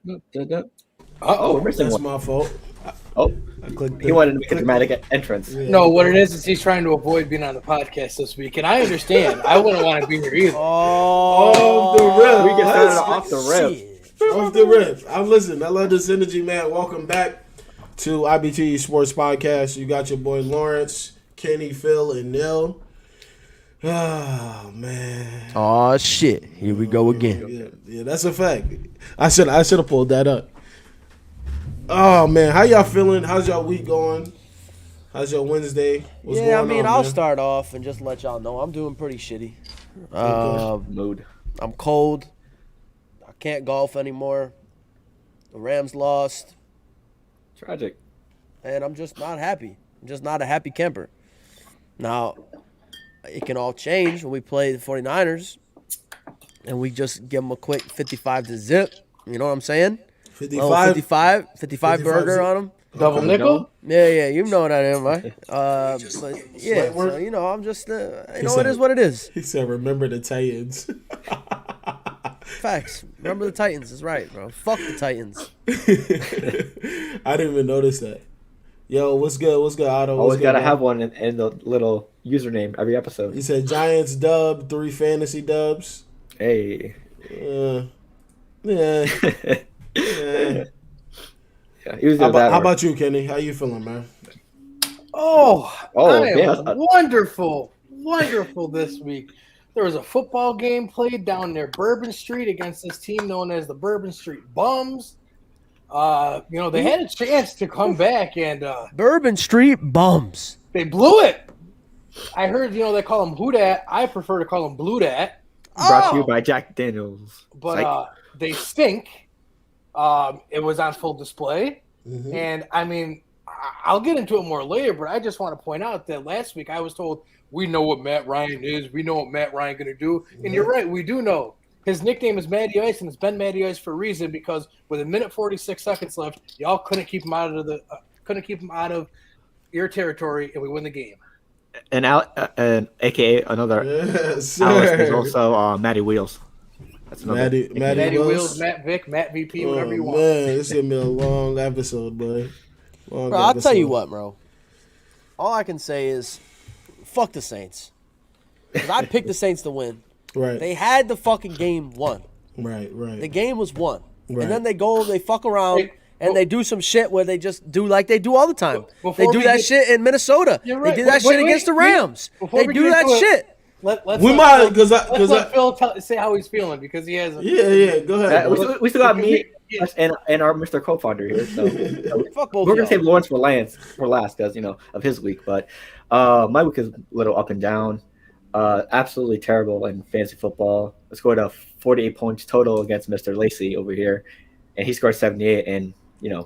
We're missing That's one. my fault. Oh, I clicked he wanted to make a dramatic entrance. Yeah. No, what it is he's trying to avoid being on the podcast this week, and I understand. I wouldn't want to be here either. Off the rip. We get started Let's- off the rip. Off the rip. I love this energy, man. Welcome back to IBTE Sports Podcast. You got your boy Lawrence, Kenny, Phil, and Neil. Oh man. Oh shit! Here we go again. Yeah, that's a fact. I should have pulled that up. Oh man, how y'all feeling? How's y'all week going? How's your Wednesday? What's Yeah, I going mean, on, I'll man? start off and just let y'all know I'm doing pretty shitty. Mood. I'm cold. I can't golf anymore. The Rams lost, Tragic. and I'm just not happy. I'm just not a happy camper. Now, it can all change when we play the 49ers, and we just give them a quick 55 to zip. You know what I'm saying? 55. 55 burger on them. Double nickel? Yeah, you know what I am, right? But yeah, so, you know, I'm just, it is what it is. He said, "Remember the Titans." Facts. Remember the Titans is right, bro. Fuck the Titans. I didn't even notice that. Yo, what's good? What's good, Otto? Always gotta man? have one in the little username every episode. He said Giants dub, 3 fantasy dubs. Hey. Yeah. Yeah, he was doing that. How about you, Kenny? How you feeling, man? Oh, I am yeah. wonderful this week. There was a football game played down near Bourbon Street against this team known as the Bourbon Street Bums. They had a chance to come back, and Bourbon Street bums. they blew it. I heard, they call them Hoodat. I prefer to call them Blue Dat. Brought to you by Jack Daniels. But they stink. It was on full display. Mm-hmm. And, I mean, I'll get into it more later, but I just want to point out that last week I was told, we know what Matt Ryan is. We know what Matt Ryan going to do. And you're right. We do know. His nickname is Matty Ice, and it's been Matty Ice for a reason because with 1:46 left, y'all couldn't keep him out of your territory, and we win the game. And AKA another Yes, Alex sir. is also Matty Wheels. That's another. Matty Wheels, Matt Vick, Matt VP, whatever you want. Man, this is gonna be a long episode, boy. Long Bro, I'll tell you episode. what, bro. All I can say is, fuck the Saints. 'Cause I picked the Saints to win. Right, They had the fucking game won. right. The game was won. Right. And then they fuck around Hey, and they do some shit where they just do like they do all the time. Before They do we that get- shit in Minnesota. You're right. They did that Wait, shit against the Rams. before They we do get that into it- shit. Let's We let might Phil- because let's let Phil say how he's feeling because he hasn't. yeah. Go ahead. bro. We still got me and our Mr. Co-founder here. So Fuck both we're of gonna save y'all. Lawrence for last because of his week. But my week is a little up and down. Absolutely terrible in fantasy football. I scored 48 points total against Mr. Lacey over here, and he scored 78. And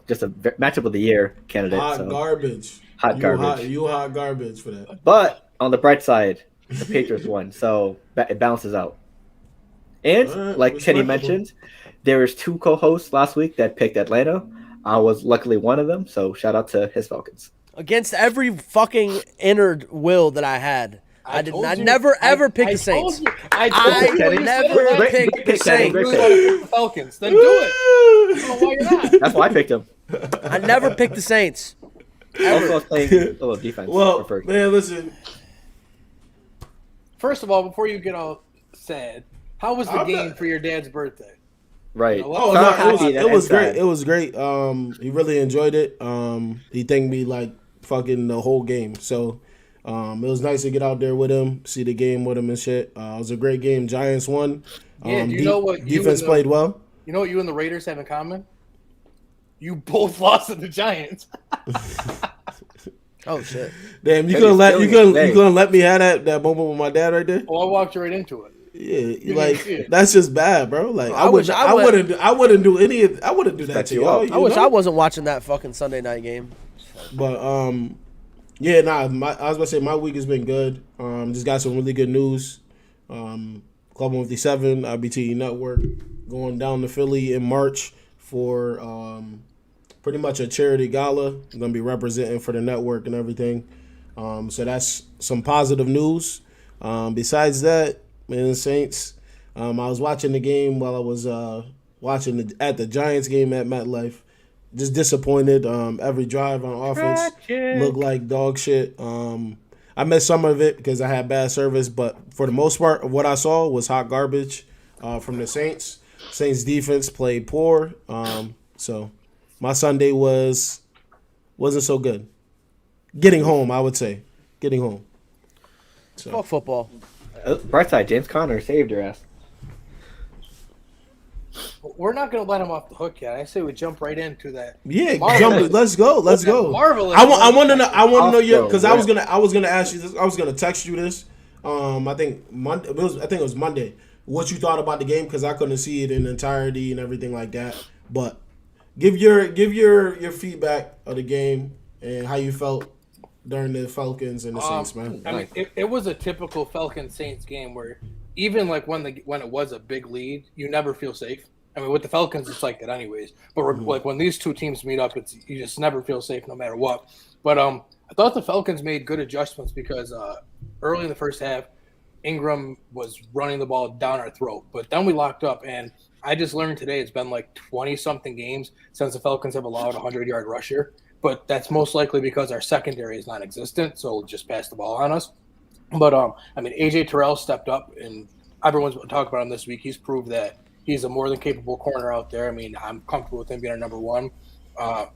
just a matchup of the year candidate. Hot so. garbage. Hot garbage. You hot garbage for that. But on the bright side, the Patriots won, so it balances out. And All right, like Kenny respectable. mentioned, there was 2 co-hosts last week that picked Atlanta. I was luckily one of them, so shout out to his Falcons. Against every fucking inner will that I had. I never ever picked the Saints. I never picked the Saints. The Falcons. Then do it. I don't know why you're not. That's why I picked him. I never picked the Saints. Also, I was playing a little defense. Well, preferred. man, listen. First of all, before you get all sad, how was the I'm game not- for your dad's birthday? Right. Oh So no, happy that it was it's great. sad. It was great. He really enjoyed it. He thanked me like fucking the whole game. So, it was nice to get out there with him, see the game with him and shit. It was a great game. Giants won. Yeah, do you know what you defense and the- played well? You know what you and the Raiders have in common? You both lost to the Giants. Oh shit. Damn, you Hey, gonna let he's you feeling gonna his you gonna let me have that moment with my dad right there? Oh, I walked you right into it. Yeah, didn't like see it. that's just bad, bro. Like I wish wouldn't I I would- wouldn't I wouldn't do any of I wouldn't do that Set to you y'all. up. I wish know? I wasn't watching that fucking Sunday night game. But yeah, I was about to say my week has been good. Just got some really good news. Club 157, IBTE Network, going down to Philly in March for pretty much a charity gala. I'm gonna be representing for the network and everything. So that's some positive news. Besides that, man, the Saints. I was watching the game while I was watching at the Giants game at MetLife. Just disappointed. Every drive on offense looked like dog shit. I missed some of it because I had bad service, but for the most part, what I saw was hot garbage from the Saints. Saints defense played poor, so my Sunday wasn't so good. Getting home, I would say, getting home. So. Fuck football. Bright side, James Conner saved your ass. We're not going to let him off the hook yet. I say we jump right into that. Yeah, jump, let's go. Marvelous. I want to know. I want to know your because I was gonna ask you this. I was gonna text you this. I think Monday. I think it was Monday. What you thought about the game because I couldn't see it in entirety and everything like that. But give your feedback of the game and how you felt during the Falcons and the Saints, man. I mean, it was a typical Falcons Saints game where even like when it was a big lead, you never feel safe. I mean, with the Falcons, it's like that anyways. But like when these two teams meet up, you just never feel safe no matter what. But I thought the Falcons made good adjustments because early in the first half, Ingram was running the ball down our throat. But then we locked up, and I just learned today it's been like 20-something games since the Falcons have allowed a 100-yard rusher. But that's most likely because our secondary is non-existent, so we'll just pass the ball on us. But, I mean, A.J. Terrell stepped up, and everyone's talking about him this week. He's proved that he's a more than capable corner out there. I mean, I'm comfortable with him being our number one.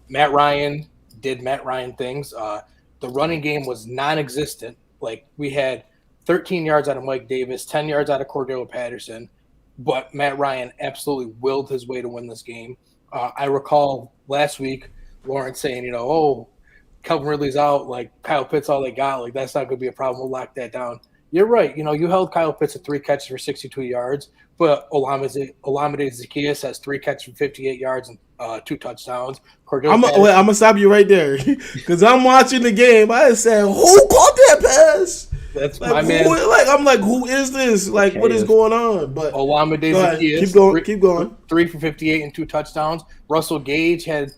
Matt Ryan did Matt Ryan things. The running game was non-existent. Like, we had 13 yards out of Mike Davis, 10 yards out of Cordero Patterson, but Matt Ryan absolutely willed his way to win this game. I recall last week Lawrence saying, Calvin Ridley's out, like Kyle Pitts all they got, like that's not going to be a problem. We'll lock that down. You're right. You held Kyle Pitts at 3 catches for 62 yards, but Olamide Zaccheaus has 3 catches for 58 yards and 2 touchdowns. I'm gonna stop you right there because I'm watching the game. I said, who caught that pass? That's like, my man. I'm like, who is this? Like, what is going on? But Olamide Zaccheaus, keep going. 3 for 58 and 2 touchdowns. Russell Gage had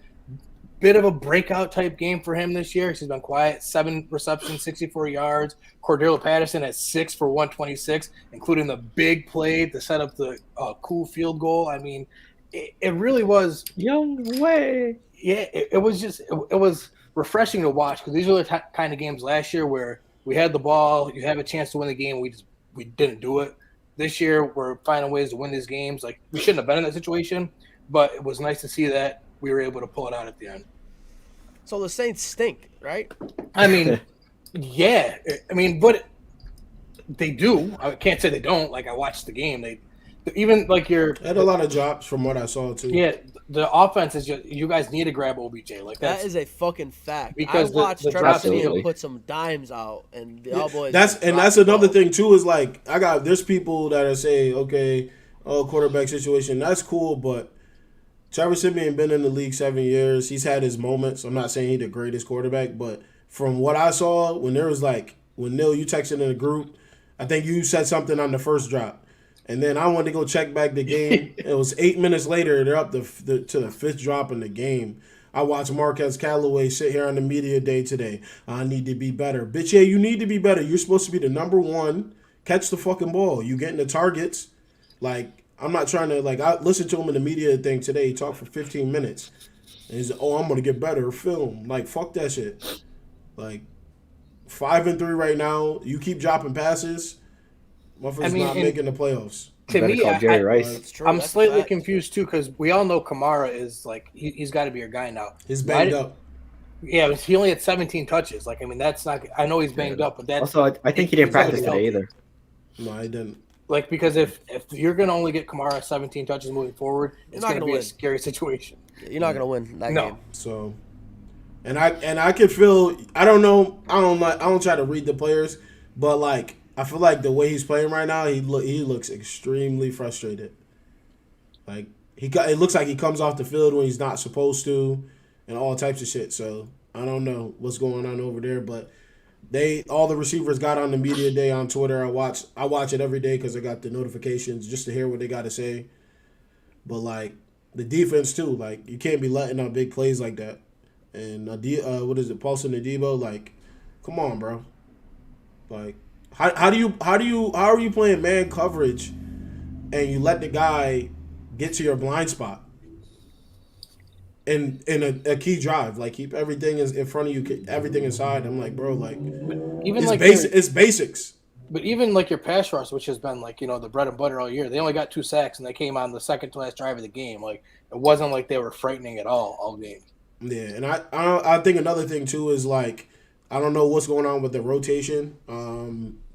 bit of a breakout type game for him this year. He's been quiet. 7 receptions, 64 yards. Cordero Patterson at 6 for 126, including the big play to set up the cool field goal. I mean, it really was young way. Yeah, it was refreshing to watch because these are the kind of games last year where we had the ball, you have a chance to win the game, we didn't do it. This year we're finding ways to win these games. Like we shouldn't have been in that situation, but it was nice to see that we were able to pull it out at the end. So the Saints stink, right? I mean, yeah. I mean, but they do. I can't say they don't. Like I watched the game. They even like had a lot of drops from what I saw too. Yeah, the offense is just you guys need to grab OBJ. Like that is a fucking fact. Because I watched Trevor Siemian put some dimes out, and the Cowboys. That's another thing too. Is like there's people that are saying, okay, quarterback situation. That's cool, but Trevor Siemian been in the league 7 years. He's had his moments. I'm not saying he's the greatest quarterback, but from what I saw, when Neil, you texted in the group, I think you said something on the first drop. And then I wanted to go check back the game. It was 8 minutes later. They're up to the 5th drop in the game. I watched Marquez Callaway sit here on the media day today. I need to be better. Bitch, yeah, you need to be better. You're supposed to be the number one. Catch the fucking ball. You getting the targets. Like, I'm not trying to, I listened to him in the media thing today. He talked for 15 minutes. And he's like, I'm going to get better. Film. Like, fuck that shit. Like, 5-3 right now. You keep dropping passes. Motherfucker's not making the playoffs. To me, Jerry Rice. I'm slightly confused, too, because we all know Kamara is, he's got to be your guy now. He's banged up. Yeah, he only had 17 touches. That's not – I know he's banged up, but that's – Also, I think he didn't practice today either. No, he didn't. Because if you're going to only get Kamara 17 touches moving forward, it's going to be a scary situation. You're not going to win that game. So, and I could feel, I don't know, I don't try to read the players, but I feel like the way he's playing right now, he looks extremely frustrated. It looks like he comes off the field when he's not supposed to, and all types of shit. So I don't know what's going on over there, but all the receivers got on the media day on Twitter. I watch it every day because I got the notifications just to hear what they got to say. But the defense too, you can't be letting out big plays like that. And what is it, Paulson Adebo? Come on, bro. How are you playing man coverage and you let the guy get to your blind spot in a key drive. Like keep everything in front of you, everything inside. I'm like, bro, like Even it's like it's basics. But even like your pass rush, which has been like the bread and butter all year, they only got 2 sacks and they came on the second to last drive of the game. Like it wasn't like they were frightening at all game. Yeah, and I think another thing too is like I don't know what's going on with the rotation.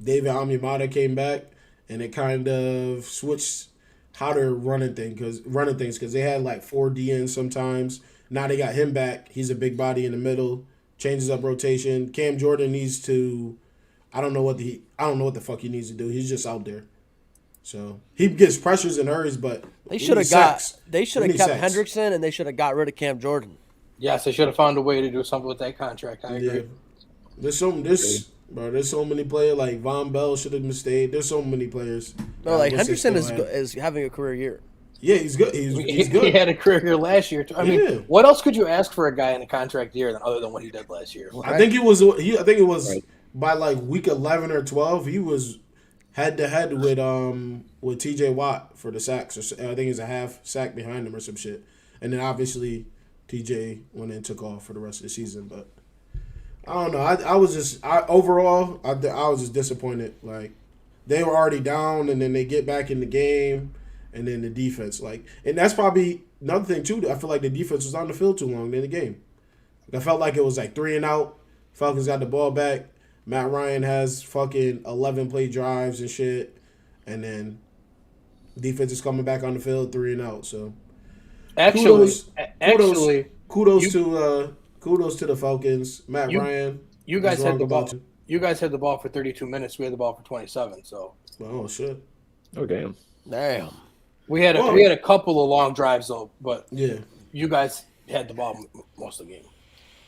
David Amimata came back and it kind of switched how they're running things because they had like 4 DNs sometimes. Now they got him back. He's a big body in the middle. Changes up rotation. Cam Jordan needs to. I don't know what the fuck he needs to do. He's just out there. So he gets pressures and hurries, but They should have kept Hendrickson and they should have got rid of Cam Jordan. Yes, they should have found a way to do something with that contract. I agree. Yeah. There's so many players like Von Bell should have stayed. There's so many players. No, like Hendrickson is having a career year. Yeah, he's good. He's good. He had a career year last year too. I mean, what else could you ask for a guy in a contract year other than what he did last year? I think it was by like week 11 or 12. He was head to head with T.J. Watt for the sacks. I think he's a half sack behind him or some shit. And then obviously T.J. went and took off for the rest of the season. But I don't know. I was just disappointed. Like they were already down, and then they get back in the game, and then the defense and that's probably another thing too. I feel like the defense was on the field too long in the game. I felt like it was like 3 and out. Falcons got the ball back. Matt Ryan has fucking 11 play drives and shit, and then defense is coming back on the field 3 and out. So kudos to the Falcons. Matt Ryan. You guys had the ball. You guys had the ball for 32 minutes. We had the ball for 27. So. Oh shit. Oh damn. Damn. We had a couple of long drives though, but yeah, you guys had the ball most of the game.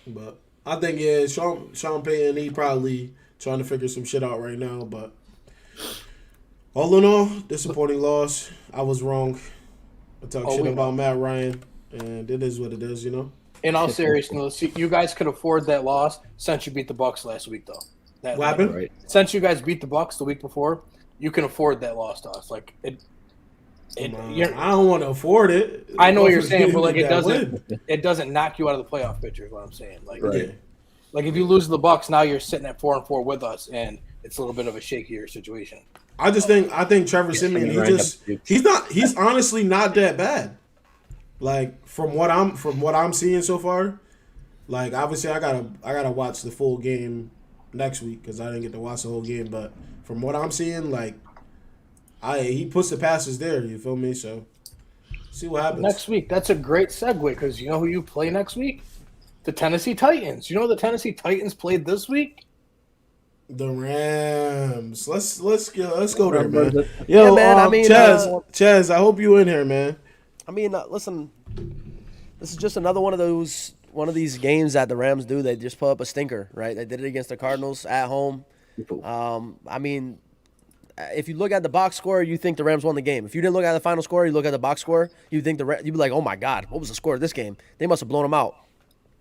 But I think Sean Payton, he probably trying to figure some shit out right now. But all in all, disappointing loss. I was wrong. I talk shit about Matt Ryan, and it is what it is, In all seriousness, you guys could afford that loss since you beat the Bucks last week, though. What happened? Right. Since you guys beat the Bucks the week before, you can afford that loss to us. Like I don't want to afford it. I know what you're saying, but like it doesn't knock you out of the playoff picture. Is what I'm saying. Like, right. Like if you lose the Bucks, now you're sitting at 4-4 with us, and it's a little bit of a shakier situation. I think Trevor Siemian, he's honestly not that bad. Like from what I'm seeing so far, like obviously I gotta watch the full game next week because I didn't get to watch the whole game. But from what I'm seeing, like he puts the passes there. You feel me? So see what happens next week. That's a great segue because you know who you play next week? The Tennessee Titans. You know the Tennessee Titans played this week? The Rams. Let's go there, man. Yo, yeah, man. I mean, Chaz, I hope you in here, man. I mean, listen. This is just another one of these games that the Rams do. They just put up a stinker, right? They did it against the Cardinals at home. I mean, if you look at the box score, you think the Rams won the game. If you didn't look at the final score, you look at the box score, you'd be like, oh my God, what was the score of this game? They must have blown them out.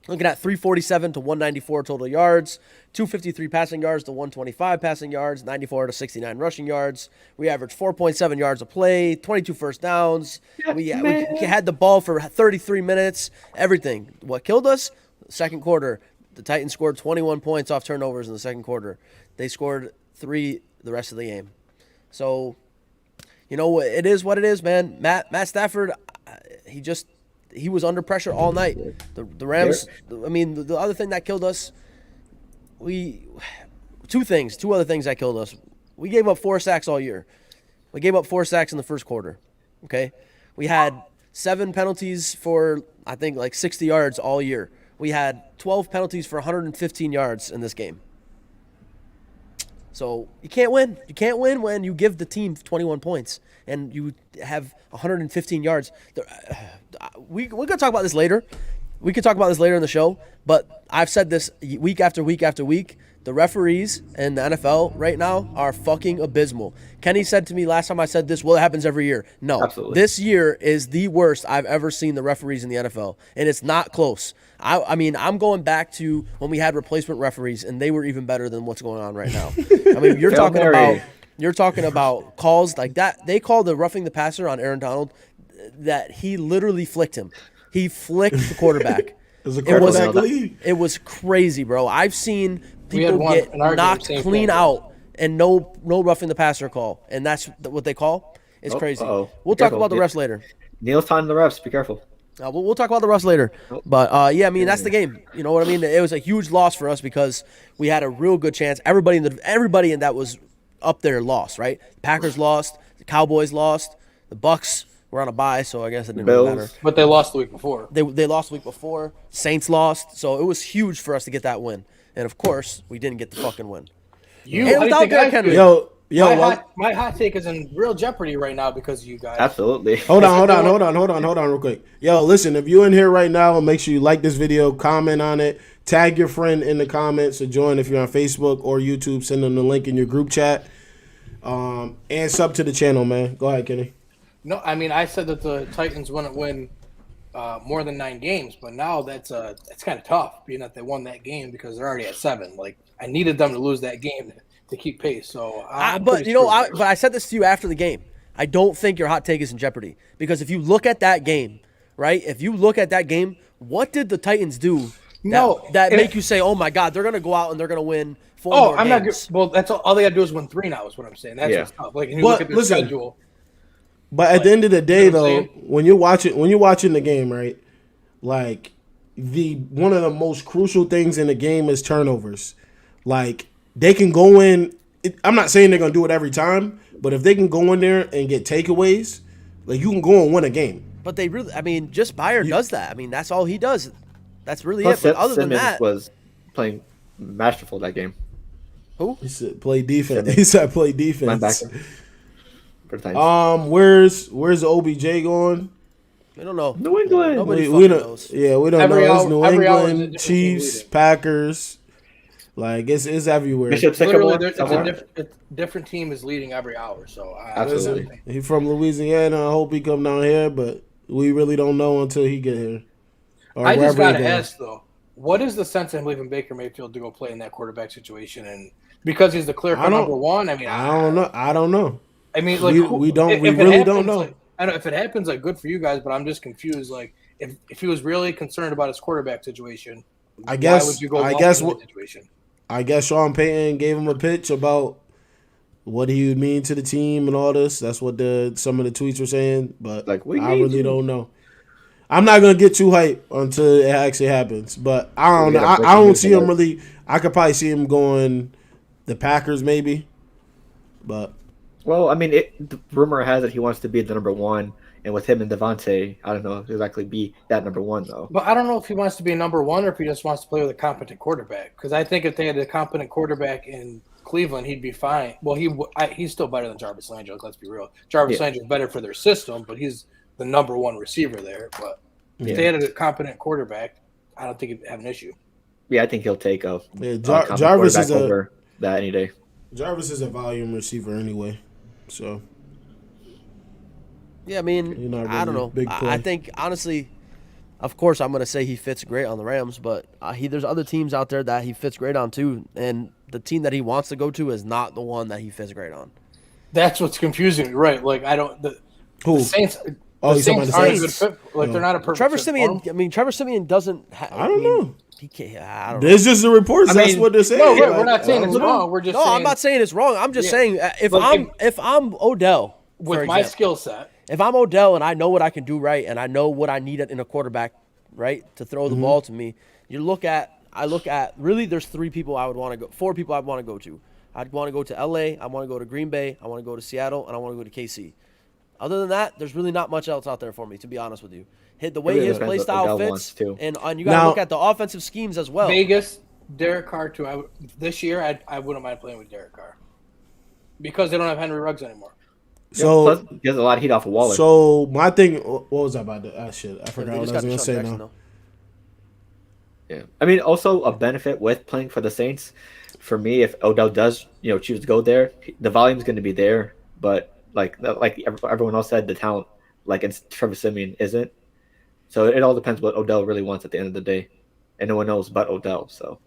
Looking at 347 to 194 total yards, 253 passing yards to 125 passing yards, 94 to 69 rushing yards. We averaged 4.7 yards a play, 22 first downs. We had the ball for 33 minutes, everything. What killed us? Second quarter, the Titans scored 21 points off turnovers in the second quarter. They scored 3 the rest of the game. So, it is what it is, man. Matt Stafford, he was under pressure all night. The Rams, I mean, the other thing that killed us, two other things that killed us. We gave up 4 sacks all year. We gave up 4 sacks in the first quarter, okay? We had 7 penalties for, I think, like 60 yards all year. We had 12 penalties for 115 yards in this game. So you can't win. You can't win when you give the team 21 points and you have 115 yards. We're going to talk about this later. We can talk about this later in the show, but I've said this week after week after week. The referees in the NFL right now are fucking abysmal. Kenny said to me last time I said this, well, it happens every year. No, absolutely. This year is the worst I've ever seen the referees in the NFL, and it's not close. I mean, I'm going back to when we had replacement referees, and they were even better than what's going on right now. I mean, you're talking about calls like that. They called the roughing the passer on Aaron Donald. that he literally flicked him. He flicked the quarterback. It's a quarterback league. It was crazy, bro. I've seen We had people one get in our game, knocked same clean thing. out and no roughing the passer call, and that's what they call. It's crazy. uh-oh. We'll Be talk careful. about the refs later. Neil's time the refs. Be careful. We'll talk about the refs later. Nope. But yeah, I mean that's the game. You know what I mean? It was a huge loss for us because we had a real good chance. Everybody in that was up there lost, right? The Packers lost, the Cowboys lost, the Bucks were on a bye, so I guess it didn't really Bills. matter. But they lost the week before. They lost the week before. Saints lost, so it was huge for us to get that win. And of course, we didn't get the fucking win. You, And how do you without think I Derrick feel? Henry. Yo, my hot take is in real jeopardy right now because of you guys. Absolutely. hold on, real quick. Yo, listen, if you're in here right now, make sure you like this video, comment on it, tag your friend in the comments, or join if you're on Facebook or YouTube. Send them the link in your group chat, and sub to the channel, man. Go ahead, Kenny. No, I mean I said that the Titans wouldn't win more than 9 games, but now that's kind of tough, being that they won that game because they're already at 7. Like I needed them to lose that game to keep pace. So, but you know, I said this to you after the game. I don't think your hot take is in jeopardy because if you look at that game, right? If you look at that game, what did the Titans do? That make you say, "Oh my God, they're gonna go out and they're gonna win 4 more I'm games." not. Well, that's all they got to do is win 3 now. Is what I'm saying. That's what's tough. Like, and you look at their schedule. But at the end of the day, you know what I'm though, when you're watching the game, right? Like one of the most crucial things in the game is turnovers. Like they can go in. I'm not saying they're gonna do it every time, but if they can go in there and get takeaways, like you can go and win a game. But they really, I mean, just Bayer does that. I mean, that's all he does. That's really Plus, it. But other Simmons than that, was playing masterful that game. who? He said play defense. He said play defense. Linebacker. For the Titans. Where's the OBJ going? I don't know. New England. Nobody We fucking don't. knows. Yeah, we don't Every know. It's hour- New every hour is a England, different team Chiefs, leading. Packers. Like it's everywhere. Bishop Literally, Sycamore. it's somewhere? a different team is leading every hour. So, Absolutely. He from Louisiana. I hope he come down here, but we really don't know until he get here. Or I just wherever he gotta goes. ask though, what is the sense in leaving Baker Mayfield to go play in that quarterback situation? And because he's the clear cut number 1, I mean, I don't know. I don't know. I mean, like We don't. if We it really don't happens, know. like, I know if it happens, like good for you guys, but I'm just confused. Like if he was really concerned about his quarterback situation, I guess. why would you go I long guess in what. that situation? I guess Sean Payton gave him a pitch about what he would mean to the team and all this. That's what some of the tweets were saying, but Like, we I need really you. don't know. I'm not gonna get too hype until it actually happens, but I don't know. Yeah, I breaking don't news see him alert. really. I could probably see him going the Packers maybe, but Well, I mean, the rumor has it he wants to be the number 1, and with him and Devontae, I don't know if he'll exactly be that number 1 though. But I don't know if he wants to be number 1 or if he just wants to play with a competent quarterback. Because I think if they had a competent quarterback in Cleveland, he'd be fine. Well, he's still better than Jarvis Landry. Let's be real. Jarvis Landry is better for their system, but he's the number 1 receiver there. But if they had a competent quarterback, I don't think he'd have an issue. Yeah, I think he'll take a Jarvis Jarvis is over that any day. Jarvis is a volume receiver anyway, so Yeah, I mean, You're not I don't really know. big play. I think honestly, of course, I'm gonna say he fits great on the Rams, but there's other teams out there that he fits great on too, and the team that he wants to go to is not the one that he fits great on. That's what's confusing me, right? Like I don't. The Saints. Oh, the he's talking Saints about the aren't a Saints? good fit. Like they're not a perfect. Trevor fit for Simeon. him. I mean, Trevor Simeon doesn't. I don't know. He can't. I don't know. There's just the reports. That's mean, what they're saying. No, right, Like, we're not saying I it's don't know. wrong. We're just No, saying I'm not saying it's wrong. I'm just saying if But I'm Odell, with for my example, skill set. if I'm Odell and I know what I can do right and I know what I need in a quarterback, right, to throw the ball to me, I look at really there's 4 people I'd want to go to. I'd want to go to LA, I want to go to Green Bay, I want to go to Seattle, and I want to go to KC. Other than that, there's really not much else out there for me, to be honest with you. Hit the way really his depends play what style Odell fits, wants, too. and you got to Now- look at the offensive schemes as well. Vegas, Derek Carr too. This year I wouldn't mind playing with Derek Carr because they don't have Henry Ruggs anymore. So, Plus, he has a lot of heat off of Waller. so my thing. What was I about to? Shit, I forgot They what just I was got gonna Deshaun say Jackson, now. though. Yeah, I mean, also a benefit with playing for the Saints, for me, if Odell does, choose to go there, the volume's going to be there. But like everyone else said, the talent, like in Trevor Simeon, isn't. So it all depends what Odell really wants at the end of the day, and no one knows but Odell. So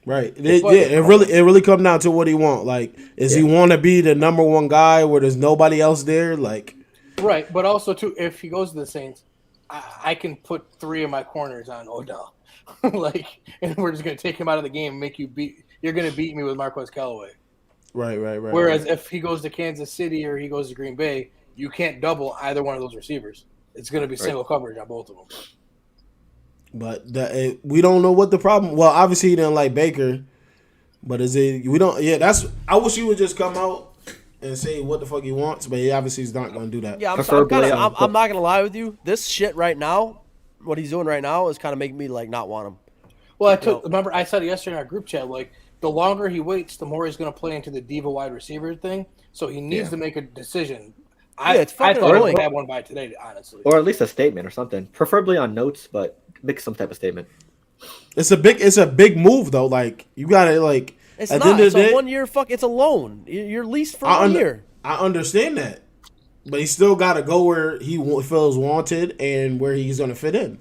Right. It really come down to what he want. Like, is he want to be the number 1 guy where there's nobody else there? Like, Right, but also too, if he goes to the Saints, I can put 3 of my corners on Odell, and we're just gonna take him out of the game, and make you beat. You're gonna beat me with Marquez Callaway. Right. Whereas if he goes to Kansas City or he goes to Green Bay, you can't double either one of those receivers. It's gonna be single coverage on both of them. But we don't know what the problem. Well, obviously he didn't like Baker, but is it? We don't. Yeah, that's. I wish he would just come out and say what the fuck he wants, but he obviously is not going to do that. Yeah, I'm not gonna lie with you. This shit right now, what he's doing right now, is kind of making me like not want him. Well, remember I said it yesterday in our group chat. Like the longer he waits, the more he's going to play into the diva wide receiver thing. So he needs to make a decision. It's I fucking thought annoying. I had one by today, honestly. Or at least a statement or something, preferably on notes, but make some type of statement. It's a big move though. Like you got to like. It's at not. the end of It's the a day, 1 year It's a loan. You're leased for 1 year. I understand that, but he still got to go where he feels wanted and where he's going to fit in.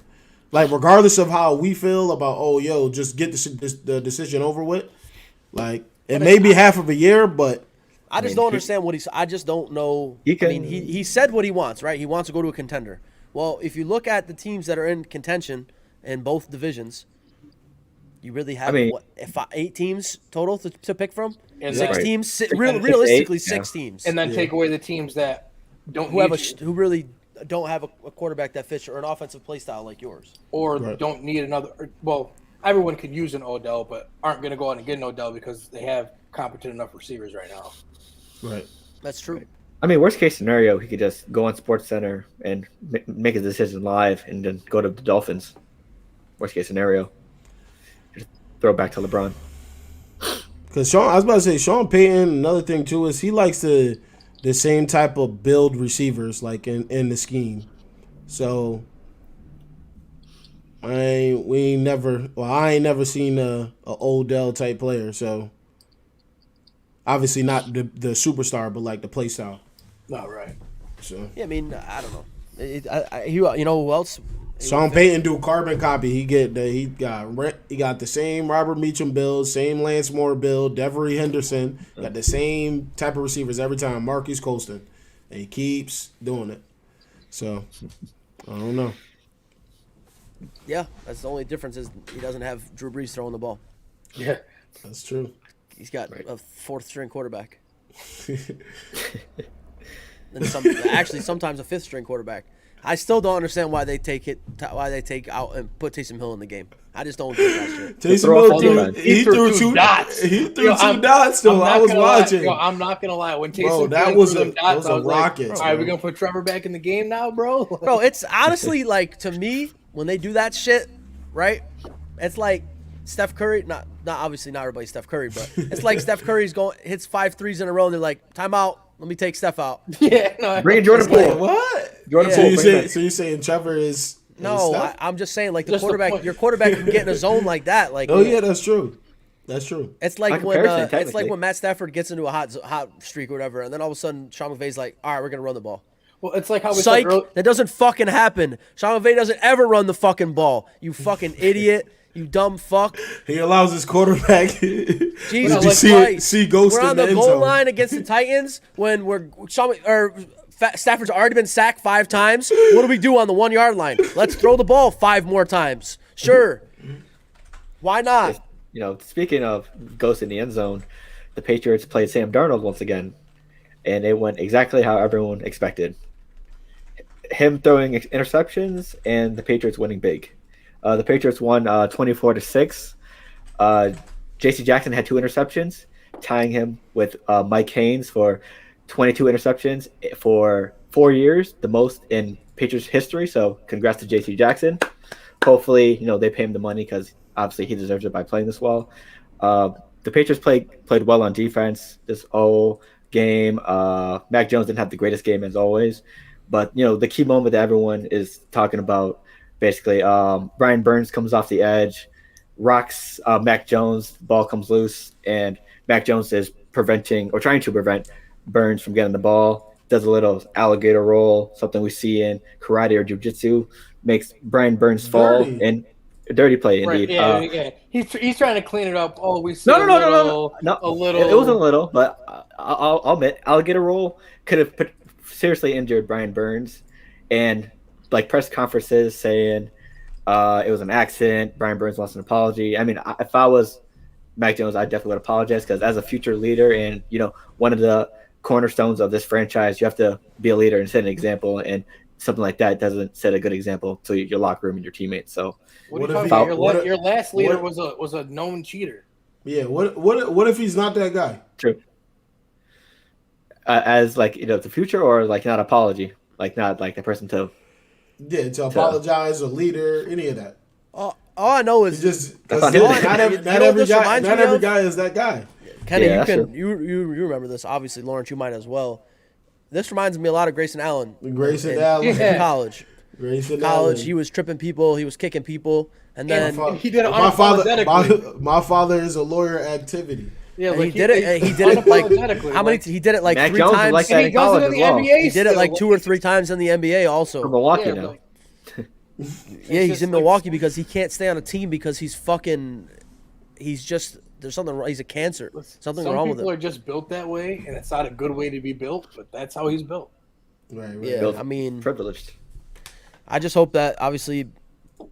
Like regardless of how we feel about, just get the decision over with. Like it may be half of a year, but I just don't understand what he's. I just don't know. He said what he wants, right? He wants to go to a contender. Well, if you look at the teams that are in contention in both divisions, you really have 8 teams total to pick from. And 6 teams, realistically 6 teams, and then take away the teams that don't who really don't have a quarterback that fits or an offensive play style like yours, or don't need another. Well, everyone could use an Odell, but aren't going to go out and get an Odell because they have competent enough receivers right now. Right. That's true. I mean, worst case scenario, he could just go on SportsCenter and make a decision live, and then go to the Dolphins. Worst case scenario, just throw it back to LeBron. Because I was about to say Sean Payton. Another thing too is he likes the same type of build receivers like in the scheme. So I ain't never seen a Odell type player. So obviously not the superstar, but like the play style. Not right. So yeah, I mean, I don't know. You know who else? Sean Payton do carbon copy. He got the same Robert Meacham build, same Lance Moore build, Devery Henderson. Got the same type of receivers every time. Marquise Colston, and he keeps doing it. So I don't know. Yeah, that's the only difference is he doesn't have Drew Brees throwing the ball. Yeah, that's true. He's got a 4th string quarterback. And sometimes a 5th string quarterback. I still don't understand why they take out and put Taysom Hill in the game. I just don't get that shit. Taysom Hill, he threw 2 dots. He threw 2 dots. Though I was watching. I'm not gonna lie. When Taysom that was a rocket. All right, we're gonna put Trevor back in the game now, bro. Bro, it's honestly like to me when they do that shit, right? It's like Steph Curry. Not obviously not everybody's Steph Curry, but it's like Steph Curry's hits 5 threes in a row, and they're like, timeout. Let me take Steph out. Yeah, no. Bring in Jordan Poole. What? Jordan Poole. So you're saying Trevor is? No, I'm just saying like the quarterback. Your quarterback can get in a zone like that. Like, oh yeah, that's true. That's true. It's like when Matt Stafford gets into a hot streak or whatever, and then all of a sudden Sean McVay's like, all right, we're gonna run the ball. Well, it's like how we said earlier. That doesn't fucking happen. Sean McVay doesn't ever run the fucking ball. You fucking idiot. You dumb fuck. He allows his quarterback. Jesus Christ. See ghost we're in on the the end goal zone. line against the Titans when Stafford's already been sacked 5 times. What do we do on the 1 yard line? Let's throw the ball 5 more times. Sure. Why not? Speaking of ghosts in the end zone, the Patriots played Sam Darnold once again, and it went exactly how everyone expected. Him throwing interceptions and the Patriots winning big. The Patriots won 24-6. J.C. Jackson had 2 interceptions, tying him with Mike Haynes for 22 interceptions for 4 years, the most in Patriots history. So congrats to J.C. Jackson. Hopefully, they pay him the money because obviously he deserves it by playing this well. The Patriots played well on defense this whole game. Mac Jones didn't have the greatest game as always, but the key moment that everyone is talking about. Basically, Brian Burns comes off the edge, rocks Mac Jones, ball comes loose, and Mac Jones is trying to prevent Burns from getting the ball, does a little alligator roll, something we see in karate or jiu-jitsu, makes Brian Burns fall, and a dirty play indeed. Right, yeah. He's trying to clean it up. Oh, we see no. A little. It wasn't a little, but I'll admit, alligator roll could have seriously injured Brian Burns, and like press conferences saying it was an accident. Brian Burns wants an apology. I mean, if I was Mac Jones, I definitely would apologize because as a future leader and one of the cornerstones of this franchise, you have to be a leader and set an example. And something like that doesn't set a good example to your locker room and your teammates. So, what are you talking about? Your last leader was a known cheater. Yeah. What if he's not that guy? True. As like the future, or like not apology, like not like the person to. Yeah, to apologize, a leader, any of that. All I know is just not every guy is that guy. Kenny, you remember this? Obviously, Lawrence, you might as well. This reminds me a lot of Grayson Allen. In college. Grayson Allen. He was tripping people. He was kicking people, and then he did it unapologetically. My father is a lawyer. Activity. Yeah, like he did it. He did it like how many? He did it like Mac 3 Jones times. like that in college as well. He did it like 2 or 3 times in the NBA. Also, from Milwaukee now. Yeah, he's in Milwaukee because he can't stay on a team because he's just there's something wrong. He's a cancer. Something wrong with him. Some people are just built that way, and it's not a good way to be built, but that's how he's built. Right. Yeah, I mean, privileged. I just hope that obviously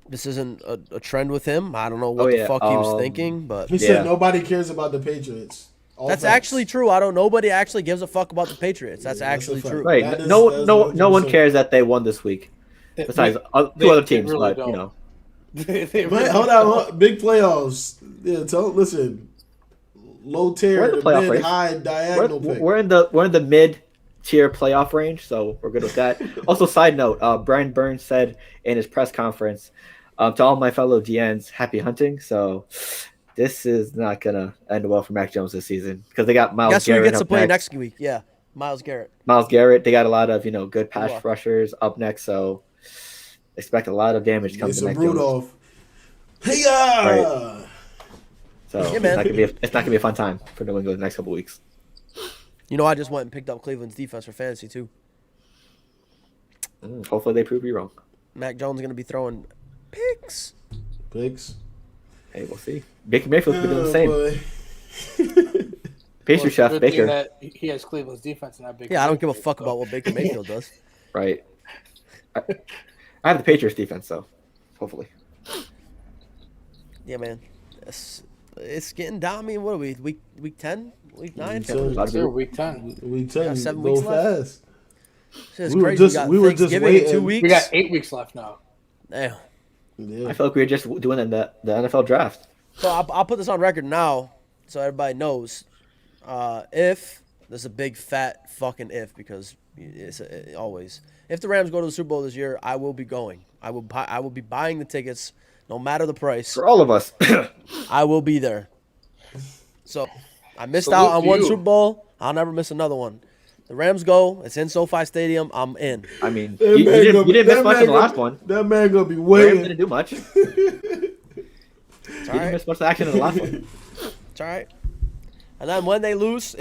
this isn't a trend with him. I don't know what the fuck he was thinking, but he said nobody cares about the Patriots. That's actually true. Nobody actually gives a fuck about the Patriots. That's actually true. Right. No one cares that they won this week. Besides 2 other teams, really but don't. Hold on, big playoffs. Yeah, listen. Low tier, mid, high, diagonal pick. We're in the mid tier playoff range, so we're good with that. Also, side note, Brian Burns said in his press conference, to all my fellow DNs, happy hunting. So this is not gonna end well for Mac Jones this season because they got Myles Garrett. Guess who gets to play next week? Yeah, Myles Garrett. They got a lot of good pass rushers up next, so expect a lot of damage to come to Mac Jones. Hey, right. So it's not gonna be a fun time for New England the next couple weeks. I just went and picked up Cleveland's defense for fantasy too. Hopefully they prove you wrong. Mac Jones is gonna be throwing picks. Hey, we'll see. Baker Mayfield's been doing the same. Pastry chef Baker. That he has Cleveland's defense, not Baker. Yeah, I don't give a fuck about what Baker Mayfield does. Right. I have the Patriots defense, so hopefully. Yeah, man. It's getting down. I mean, what are we? Week 10? Week 9? Week 10. Week 10. 7 weeks left. It's crazy. We were just waiting. In 2 weeks. We got 8 weeks left now. Damn. Yeah. I feel like we were just doing the NFL draft. So I'll put this on record now, so everybody knows. If there's a big fat fucking if, because it's always. If the Rams go to the Super Bowl this year, I will be going. I will be buying the tickets, no matter the price. For all of us. I will be there. So I missed out on one Super Bowl. I'll never miss another one. The Rams go. It's in SoFi Stadium. I'm in. I mean, you didn't miss much in the last one. That man gonna be waiting. Rams didn't do much. You didn't miss much action in the last one. It's all right. And then when they lose,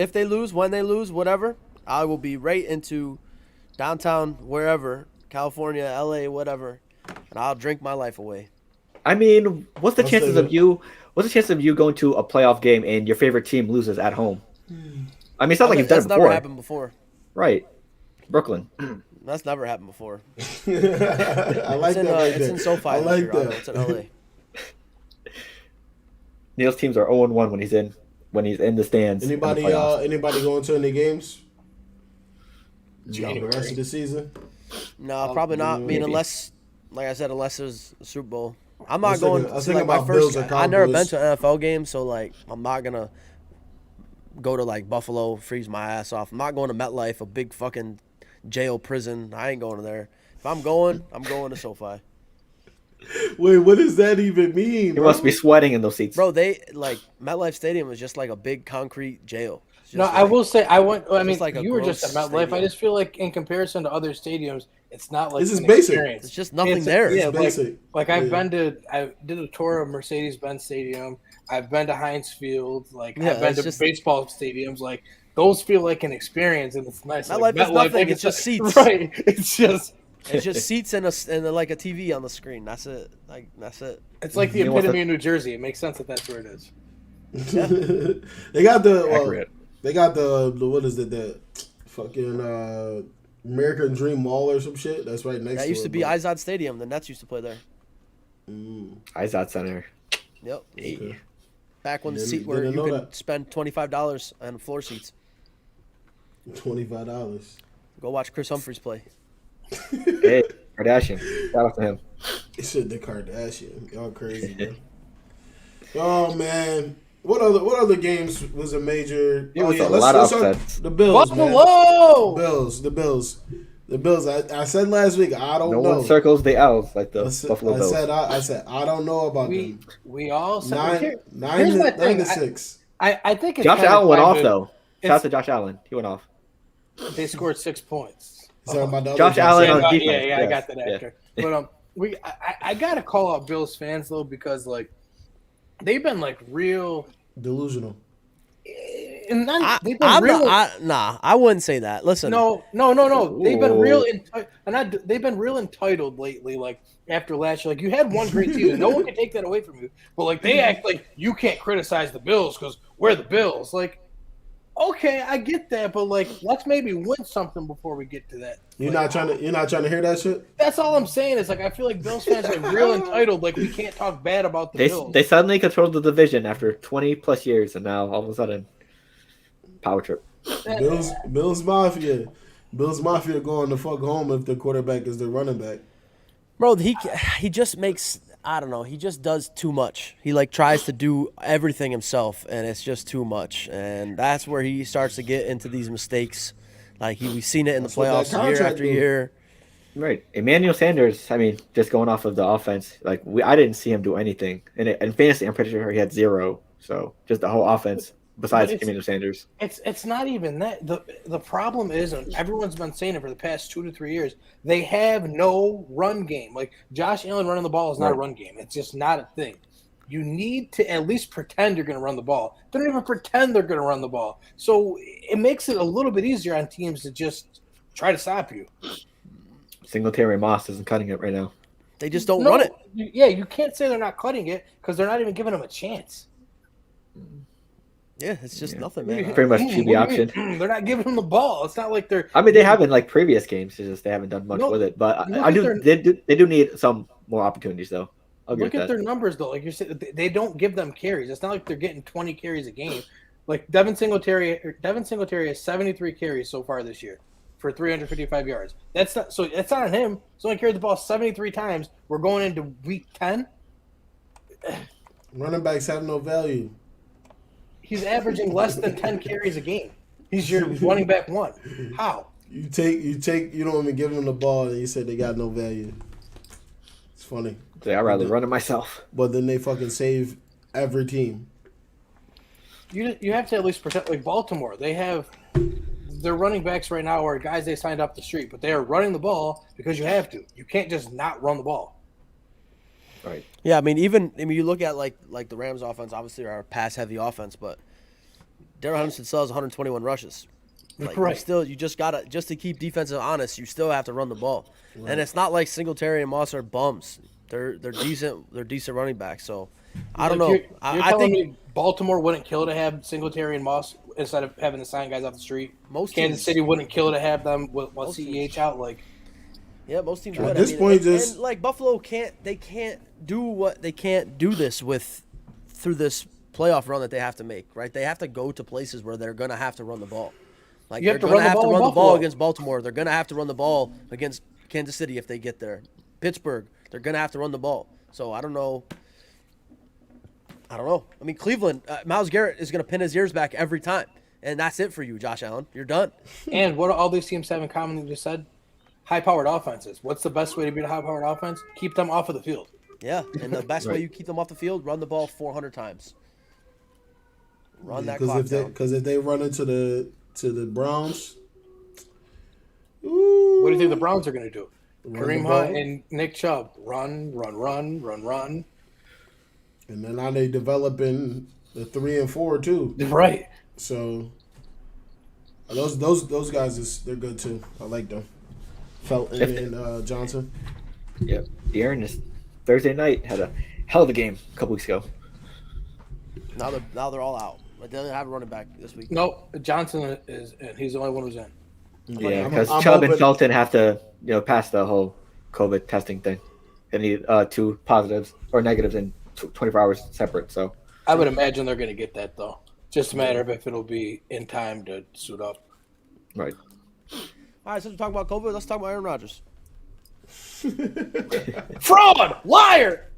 whatever, I will be right into downtown, wherever, California, LA, whatever, and I'll drink my life away. I mean, what's the chances of you going to a playoff game and your favorite team loses at home? I mean, it's not like you've done it before. That's never happened before. Right. Brooklyn. That's never happened before. I like that. It's in SoFi. I like that. It's in LA. Neil's teams are 0-1 when he's in the stands. Anybody going to any games? The rest of the season? No, probably not. I mean, unless there's a Super Bowl. I'm not going. I've never been to an NFL game, so I'm not gonna go to Buffalo, freeze my ass off. I'm not going to MetLife, a big fucking jail prison. I ain't going there. If I'm going to SoFi. Wait, what does that even mean? You must be sweating in those seats, bro. They MetLife Stadium is just like a big concrete jail. No, I will say I went. I mean, you were just at MetLife. Stadium. I just feel like in comparison to other stadiums, it's not like this is basic. Experience. It's just nothing there. Yeah, it's basic. I did a tour of Mercedes-Benz Stadium. I've been to Heinz Field. I've been to baseball stadiums. Those feel like an experience, and it's nice. MetLife is nothing. It's just seats. Right. It's just seats and a TV on the screen. That's it. That's it. It's like the epitome of New Jersey. It makes sense that that's where it is. Yeah. They got the what is it? The fucking American Dream Mall or some shit. That's right next to it. That used to be but- Izod Stadium. The Nets used to play there. Izod Center. Yep. Okay. Back when the Didn't- seat where didn't you know could that. spend $25 on floor seats. $25. Go watch Chris Humphries play. Hey, Kardashian. Shout out to him. He said the Kardashian. Y'all crazy, man. Oh man. What other games was a major? It was a let's lot of talk upsets. the Bills, man. Buffalo. The Bills. I said last week I don't No know. one circles the L's like the I said, Buffalo I Bills. said I don't know about We them. we all said Nine my thing. to 6. I think it's Josh kinda Allen went kind off of- though. Shout out to Josh Allen. He went off. They scored 6 points. Is that about the other Josh Josh Allen Allen? on yeah, defense, I yes, got that yeah. after. But I gotta call out Bills fans though because like they've been like real. Delusional. And not, they've been I'm real. not, I wouldn't say that. Listen. No. They've been real Ooh. they've been real entitled lately. Like after last year, like you had one great season, no one can take that away from you. But like they act like you can't criticize the Bills because we're the Bills. Like, okay, I get that, but like let's maybe win something before we get to that. You're Like, not trying to hear that shit? That's all I'm saying is like I feel like Bills fans are real entitled. Like we can't talk bad about the Bills. They suddenly controlled the division after 20 plus years, and now all of a sudden, power trip. Bills Mafia. Bills Mafia going the fuck home if the quarterback is the running back. Bro, he just makes, I don't know, he just does too much. He like tries to do everything himself, and it's just too much. And that's where he starts to get into these mistakes. Like we've seen it in the That's what that playoffs year contract after do. year. Right, Emmanuel Sanders. I mean, just going off of the offense, like I didn't see him do anything, and in fantasy, I'm pretty sure he had 0. So just the whole offense besides Emmanuel Sanders. It's not even that. The problem is, and everyone's been saying it for the past 2 to 3 years, they have no run game. Like Josh Allen running the ball is not a Right. run game. It's just not a thing. You need to at least pretend you're going to run the ball. They don't even pretend they're going to run the ball. So it makes it a little bit easier on teams to just try to stop you. Singletary Moss isn't cutting it right now. They just don't run it. You can't say they're not cutting it because they're not even giving them a chance. Yeah, it's just nothing, man. Pretty much What QB do you option. mean? They're not giving them the ball. It's not like they're. I mean, they have in like previous games. It's just they haven't done much No, with it. But look I at do. their- They do need some more opportunities, though. I'll agree Look with at that. their numbers though. Like you said, they don't give them carries. It's not like they're getting 20 carries a game. Like Devin Singletary has 73 carries so far this year for 355 yards. That's not on him. He's only carried the ball 73 times. We're going into week 10. Running backs have no value. He's averaging less than 10 carries a game. He's your running back one. How? You don't even give them the ball and you say they got no value. It's funny. I'd rather run it myself. But then they fucking save every team. You have to at least protect like Baltimore. They have their running backs right now are guys they signed up the street, but they are running the ball because you have to. You can't just not run the ball. Right. Yeah, I mean, you look at like the Rams offense, obviously are a pass heavy offense, but Darrell Henderson still has 121 rushes. Like, Right. you just gotta, just to keep defensive honest, you still have to run the ball. Right. And it's not like Singletary and Moss are bums. They're decent. They're decent running backs. So I don't know. You're I telling think me Baltimore wouldn't kill to have Singletary and Moss instead of having to sign guys off the street. Most Kansas teams- City wouldn't kill to have them while Most CEH out. Like yeah, most teams At would. this point, just- and like Buffalo can't do what they can't do this through this playoff run that they have to make. Right? They have to go to places where they're gonna have to run the ball. Like You they're have to gonna run the have to ball in run the ball Buffalo. against Baltimore. They're gonna have to run the ball against Kansas City if they get there. Pittsburgh, they're gonna have to run the ball. So I don't know. I mean, Cleveland, Myles Garrett is gonna pin his ears back every time, and that's it for you, Josh Allen. You're done. and what do all these teams have in common? You just said high-powered offenses. What's the best way to beat a high-powered offense? Keep them off of the field. Yeah, and the best way Right. you keep them off the field, run the ball 400 times. Run that clock down. Because if they run into the Browns, ooh, What do you think the Browns are going to do? Run Kareem the ball. Hunt and Nick Chubb run. And then now they developing the 3 and 4 too. Right. So those guys they're good too. I like them. Felton and Johnson. Yep. De'Aaron this Thursday night had a hell of a game a couple weeks ago. Now they're all out. But they don't have a running back this week. No, Johnson is in. He's the only one who's in. Yeah, I'm because Chubb and hoping- Felton have to, pass the whole COVID testing thing. They need 2 positives or negatives in 24 hours separate. So I would imagine they're going to get that though. Just a matter of if it'll be in time to suit up. right. All right, since we're talking about COVID, let's talk about Aaron Rodgers. Fraud, liar.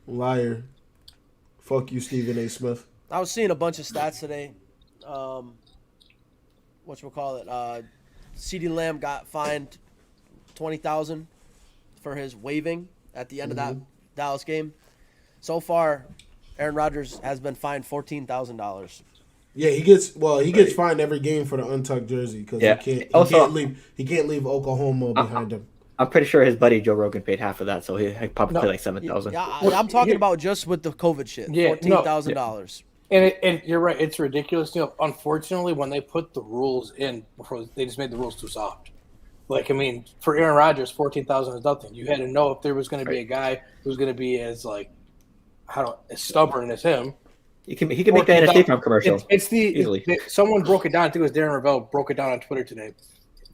Liar. Fuck you, Stephen A. Smith. I was seeing a bunch of stats today. Whatchamacallit? CeeDee Lamb got fined $20,000 for his waving at the end of that Dallas game. So far, Aaron Rodgers has been fined $14,000. Yeah, he gets fined every game for the untucked jersey because he can't leave Oklahoma behind him. I'm pretty sure his buddy Joe Rogan paid half of that, so he probably paid like $7,000. Yeah, I'm talking about just with the COVID shit. Yeah, $14,000. And you're right. It's ridiculous. Unfortunately, when they put the rules in before, they just made the rules too soft. Like, I mean, for Aaron Rodgers, 14,000 is nothing. You had to know if there was going to be a guy who was going to be as as stubborn as him. He can make that in a State Farm commercial. Easily. Someone broke it down. I think it was Darren Ravel broke it down on Twitter today.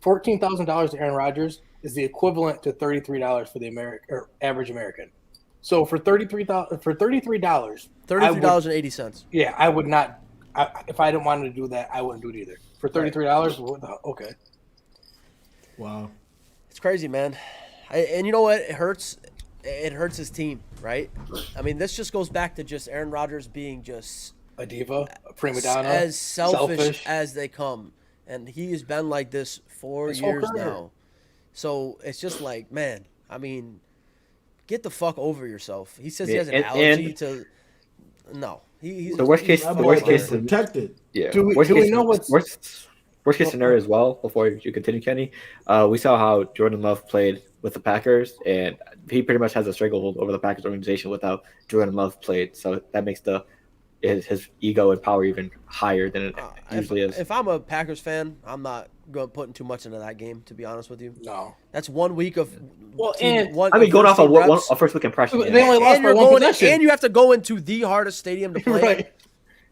$14,000 to Aaron Rodgers is the equivalent to $33 for the average American. So for $33, $33.80. Yeah, I would not. If I didn't want to do that, I wouldn't do it either. For $33, okay. Wow, it's crazy, man. And you know what? It hurts. It hurts his team, right? I mean, this just goes back to just Aaron Rodgers being just a diva, a prima donna, as selfish as they come, and he has been like this for years now. So it's just like, man, I mean, get the fuck over yourself. He says he has an allergy to. No, he's the worst case. The worst case protected. Yeah. Do we know what's worst case scenario as well? Before you continue, Kenny, we saw how Jordan Love played with the Packers, and he pretty much has a stranglehold over the Packers organization without Jordan Love played. So that makes his ego and power even higher than it usually is. If I'm a Packers fan, I'm not putting too much into that game, to be honest with you. No. That's 1 week of going off a first week impression. They only lost by one possession. And you have to go into the hardest stadium to play. Right.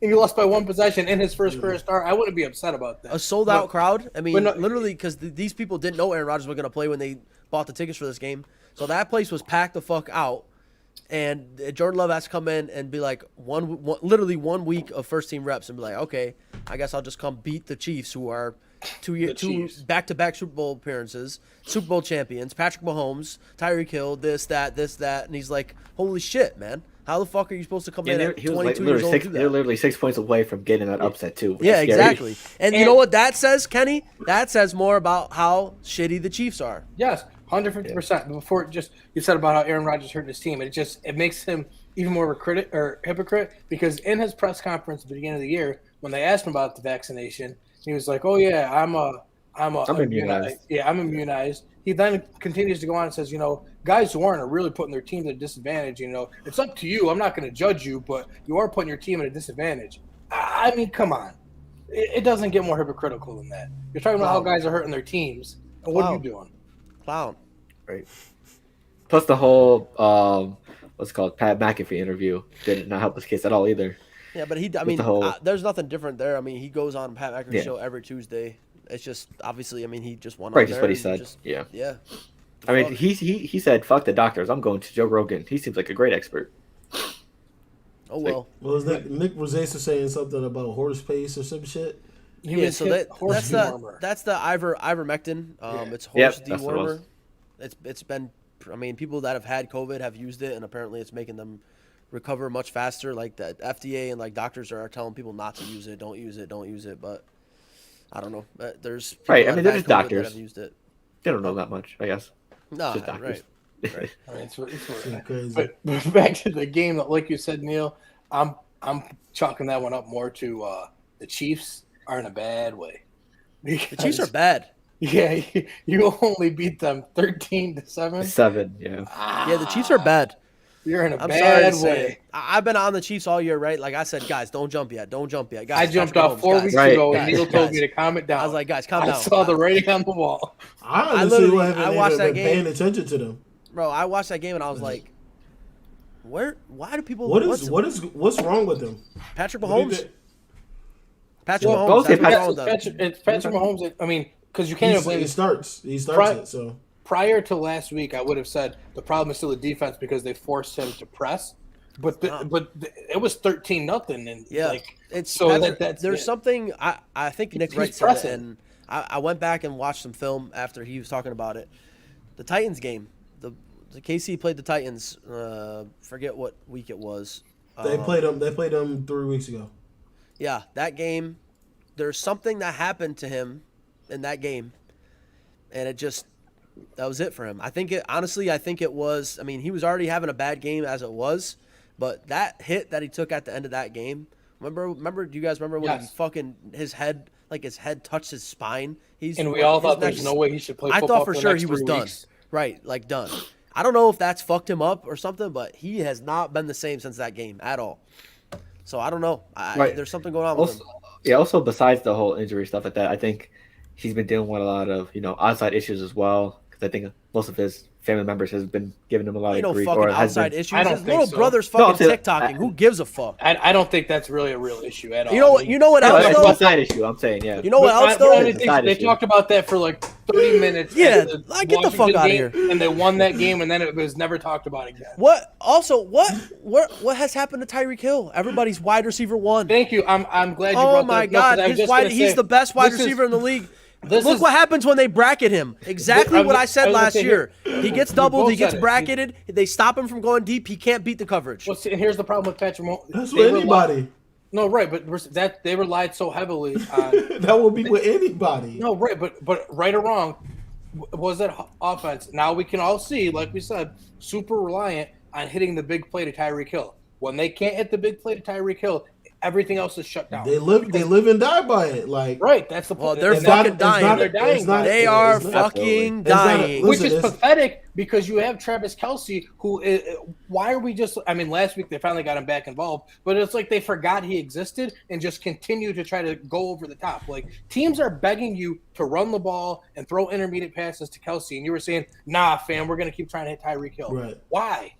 And you lost by one possession in his first career start. I wouldn't be upset about that. A sold-out crowd. I mean, literally, because these people didn't know Aaron Rodgers was going to play when they bought the tickets for this game. So that place was packed the fuck out. And Jordan Love has to come in and be like, literally 1 week of first-team reps and be like, okay, I guess I'll just come beat the Chiefs, who are two back-to-back Super Bowl appearances, Super Bowl champions, Patrick Mahomes, Tyreek Hill, this, that. And he's like, holy shit, man. How the fuck are you supposed to come in at 22 years old and do that? They're literally 6 points away from getting that upset, too. Yeah, exactly. And you know what that says, Kenny? That says more about how shitty the Chiefs are. Yes, 150%. Before, you said about how Aaron Rodgers hurt his team. It makes him even more of a hypocrite, because in his press conference at the beginning of the year, when they asked him about the vaccination, he was like, "Oh yeah, I'm immunized. Yeah, I'm immunized." He then continues to go on and says, guys who aren't are really putting their team at a disadvantage. It's up to you. I'm not going to judge you, but you are putting your team at a disadvantage. I mean, come on. It doesn't get more hypocritical than that. You're talking about how guys are hurting their teams, and what are you doing? Clown. Right. Plus the whole what's it called, Pat McAfee interview did not help his case at all either. Yeah, but there's nothing different there. I mean, he goes on Pat McAfee's show every Tuesday. It's just obviously, I mean, he just won. Right, just what he said. Yeah. I mean, he said, "Fuck the doctors. I'm going to Joe Rogan. He seems like a great expert." Oh well. Was that Nick Rosacea saying something about horse pace or some shit? So that's the ivermectin. It's horse dewormer. It's been. I mean, people that have had COVID have used it, and apparently it's making them recover much faster. Like the FDA and like doctors are telling people not to use it. Don't use it. But I don't know. There's people right. I mean, they're just doctors. That have used it. They don't know that much, I guess. No, just doctors. Right. I mean, it's crazy. But back to the game, like you said, Neil, I'm chalking that one up more to the Chiefs are in a bad way. The Chiefs are bad. Yeah, you only beat them 13-7. 7, yeah. Yeah, the Chiefs are bad. You're in a bad way. I've been on the Chiefs all year, right? Like I said, guys, don't jump yet. Guys, I jumped off 4 weeks ago, and Neil told me to calm it down. I was like, guys, calm down. I saw the writing on the wall. I watched that game. Paying attention to them, bro. I watched that game, and I was like, why do people? What's wrong with them? Patrick Mahomes. It's Patrick Mahomes. I mean, because you can't even blame He this. starts Pri- it. So Prior to last week, I would have said the problem is still the defense because they forced him to press. But it was 13-0, and Yeah, like it's so Patrick, that's there's something I think Nick He's Wright said it, pressing. and I went back and watched some film after he was talking about it. The Titans game, the KC played the Titans. Forget what week it was. they played them 3 weeks ago. Yeah, that game. There's something that happened to him in that game, and that was it for him. I think it was. I mean, he was already having a bad game as it was, but that hit that he took at the end of that game. Remember? Do you guys remember when his head touched his spine? And we all thought there's no way he should play I football. thought for sure he was done. Right, like done. I don't know if that's fucked him up or something, but he has not been the same since that game at all. So I don't know. There's something going on with him. Yeah. Also, besides the whole injury stuff like that, I think he's been dealing with a lot of outside issues as well. Because I think most of his family members has been giving him a lot of grief. Fucking or outside issues. I don't His think little so. brother's fucking TikToking. Who gives a fuck? I don't think that's really a real issue at all. You know what No, else it's though? a side issue. I'm saying, yeah. You know what else I though? only think they talked about that for like 30 minutes. Yeah, after like, get the fuck Washington outta game, here. And they won that game, and then it was never talked about again. What has happened to Tyreek Hill? Everybody's wide receiver one. Thank you. I'm glad you Oh brought my that God, up. he's the best wide receiver in the league. Look what happens when they bracket him. Exactly what I said last year. He gets doubled. He gets bracketed. They stop him from going deep. He can't beat the coverage. Well, see, and here's the problem with Patrick Mahomes. That's with anybody. No, right, but that they relied so heavily on. That will be with anybody. No, right, but right or wrong, was that offense? Now we can all see, like we said, super reliant on hitting the big play to Tyreek Hill. When they can't hit the big play to Tyreek Hill, everything else is shut down. They live and die by it. Like right, that's the point. Well, they're fucking dying. They're dying. They are fucking dying. Which is pathetic because you have Travis Kelce, who is, why are we just? I mean, last week they finally got him back involved, but it's like they forgot he existed and just continue to try to go over the top. Like teams are begging you to run the ball and throw intermediate passes to Kelce, and you were saying, "Nah, fam, we're gonna keep trying to hit Tyreek Hill." Right. Why?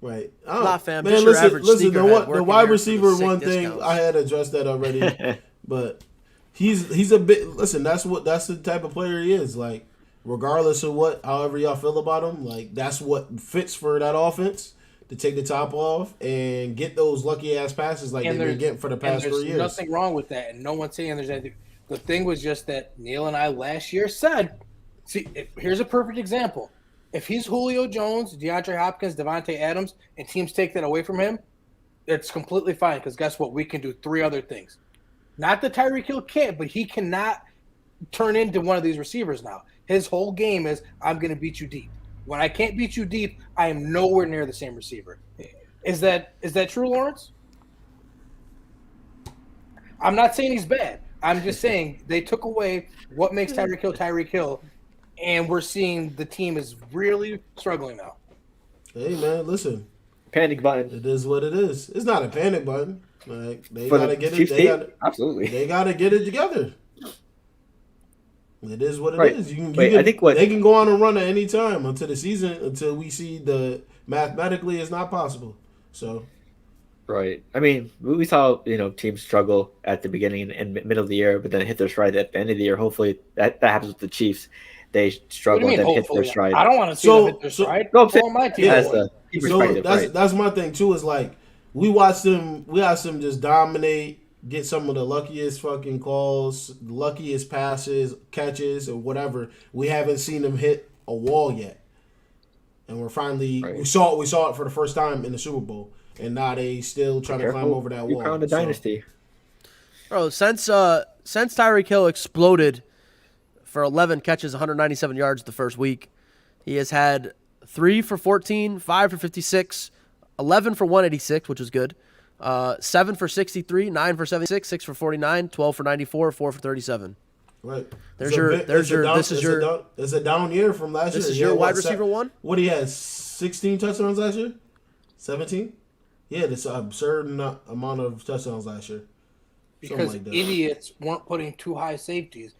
Right. Nah, fam. Man, listen. The wide receiver one thing discounts. I had addressed that already, but he's a bit. Listen, that's the type of player he is. Like, regardless of however y'all feel about him, like that's what fits for that offense to take the top off and get those lucky ass passes like they've been getting for the past 3 years. There's nothing wrong with that, and no one's saying there's anything. The thing was just that Neil and I last year said, see, here's a perfect example. If he's Julio Jones, DeAndre Hopkins, Devontae Adams, and teams take that away from him, it's completely fine because guess what? We can do 3 other things. Not that Tyreek Hill can't, but he cannot turn into one of these receivers now. His whole game is, I'm going to beat you deep. When I can't beat you deep, I am nowhere near the same receiver. Is that true, Lawrence? I'm not saying he's bad. I'm just saying they took away what makes Tyreek Hill, and we're seeing the team is really struggling now. Hey man, listen. Panic button. It is what it is. It's not a panic button. Like they gotta get it. Absolutely. They gotta get it together. It is what it is. I think they can go on a run at any time until we see the mathematically it's not possible. So. Right. I mean, we saw teams struggle at the beginning and middle of the year, but then hit their stride at the end of the year. Hopefully that happens with the Chiefs. They struggle and then hit their stride. I don't want to see them hit their stride. No, I'm saying my team. That's my thing too. Is like we watched them just dominate, get some of the luckiest fucking calls, luckiest passes, catches, or whatever. We haven't seen them hit a wall yet, and we saw it for the first time in the Super Bowl. And now they still trying to climb over that wall. You crowned a dynasty. Bro, since Tyreek Hill exploded for 11 catches, 197 yards the first week, he has had 3 for 14, 5 for 56, 11 for 186, which was good, 7 for 63, 9 for 76, 6 for 49, 12 for 94, 4 for 37. Right. It's a down year from last year. This is your wide receiver one? What he had 16 touchdowns last year? 17? Yeah, this absurd amount of touchdowns last year. Because idiots weren't putting too high safeties.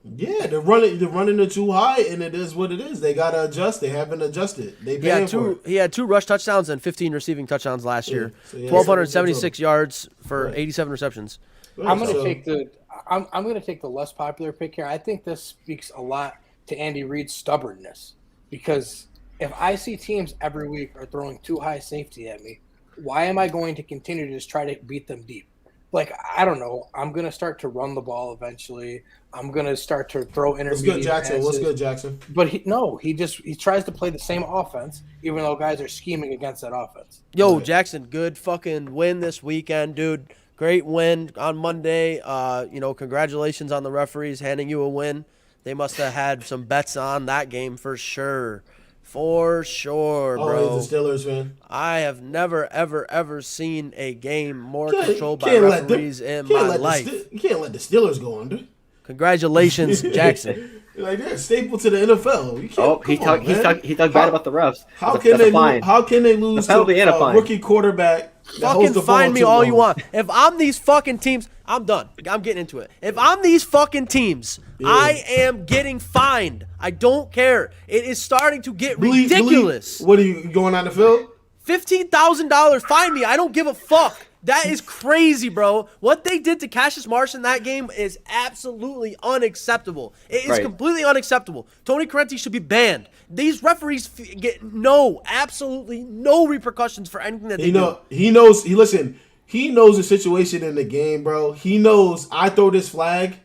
Yeah, they're running it too high, and it is what it is. They gotta adjust. They haven't adjusted. He had 2 rush touchdowns and 15 receiving touchdowns last year. So 1,276 yards for 87 receptions. Right, I'm I'm going to take the less popular pick here. I think this speaks a lot to Andy Reid's stubbornness, because if I see teams every week are throwing too high safety at me, why am I going to continue to just try to beat them deep? Like, I don't know. I'm going to start to run the ball eventually. I'm going to start to throw intermediate What's good, Jackson? passes. What's good, Jackson? But he tries to play the same offense, even though guys are scheming against that offense. Yo, Right. Jackson, good fucking win this weekend, dude. Great win on Monday. Congratulations on the referees handing you a win. They must have had some bets on that game for sure. For sure, bro. Oh, he's a Steelers fan. I have never, ever, ever seen a game more Can't- controlled by can't let referees the- in can't my let the life. you can't let the Steelers go under. Congratulations, Jackson. Like they're a staple to the NFL. You can't, Oh, he talked bad about the refs. How That's can a they fine. how can they lose A penalty to and a a fine. rookie quarterback? that holds Fucking the ball find me too all long? you want. If I'm these fucking teams, I'm done. I'm getting into it. If I'm these fucking teams, I am getting fined. I don't care. It is starting to get ridiculous. What are you going on the field? $15,000, fine me. I don't give a fuck. That is crazy, bro. What they did to Cassius Marsh in that game is absolutely unacceptable. It is Right. completely unacceptable. Tony Correnti should be banned. These referees get absolutely no repercussions for anything that they do. He knows. He knows the situation in the game, bro. He knows. I throw this flag,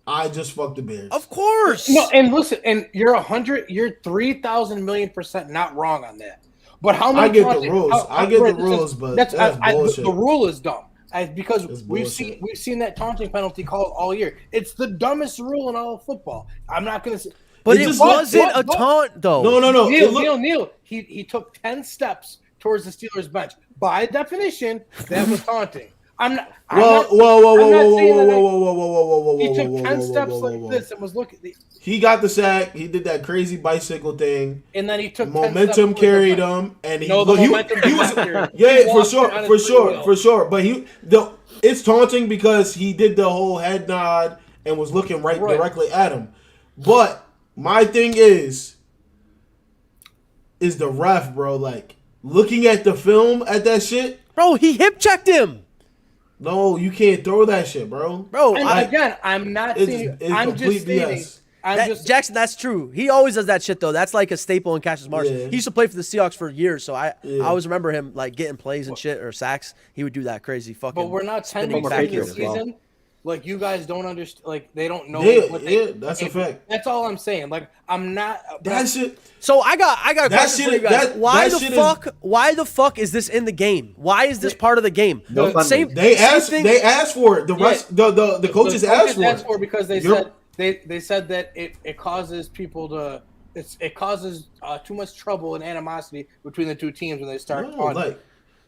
I just fucked the Bears. Of course. No, and listen, and you're 3,000,000,000% not wrong on that. But how many? I get the times- rules. I get the rules, but that's bullshit. The rule is dumb. Because That's we've bullshit. seen that taunting penalty called all year. It's the dumbest rule in all of football. I'm not going to say. But It it just- wasn't a but- taunt, though. No. Neil. He took 10 steps towards the Steelers bench. By definition, that was taunting. I'm not. I'm not saying that He took 10 steps like this and was looking. He got the sack. He did that crazy bicycle thing. And then he took 10 Momentum steps carried towards the him, and he No, the momentum did was not carry him. yeah, He for walked sure, on for his sure, wheel. for sure. But it's taunting because he did the whole head nod and was looking right directly at him. But my thing is the ref, bro. Like looking at the film at that shit. Bro, he hip checked him. No, you can't throw that shit, bro. Bro, And again, I'm not saying. I'm just stating. BS. Jackson, that's true. He always does that shit, though. That's like a staple in Cassius Marsh. Yeah. He used to play for the Seahawks for years, so I always remember him like getting plays and shit or sacks. He would do that crazy fucking. But we're not 10 spinning weeks back into the as well. season. Like you guys don't understand. Like they don't know. Yeah, what they, that's a fact. That's all I'm saying. Like I'm not. That shit. So I got a That question for you shit- guys. that- why that the shit fuck? Why the fuck is this in the game? Why is this part of the game? No funding. They same asked. thing- They asked for it. The rest. The coaches asked for it. Because they You're- said they said that it causes people to. It causes too much trouble and animosity between the two teams when they start No, taunting. like,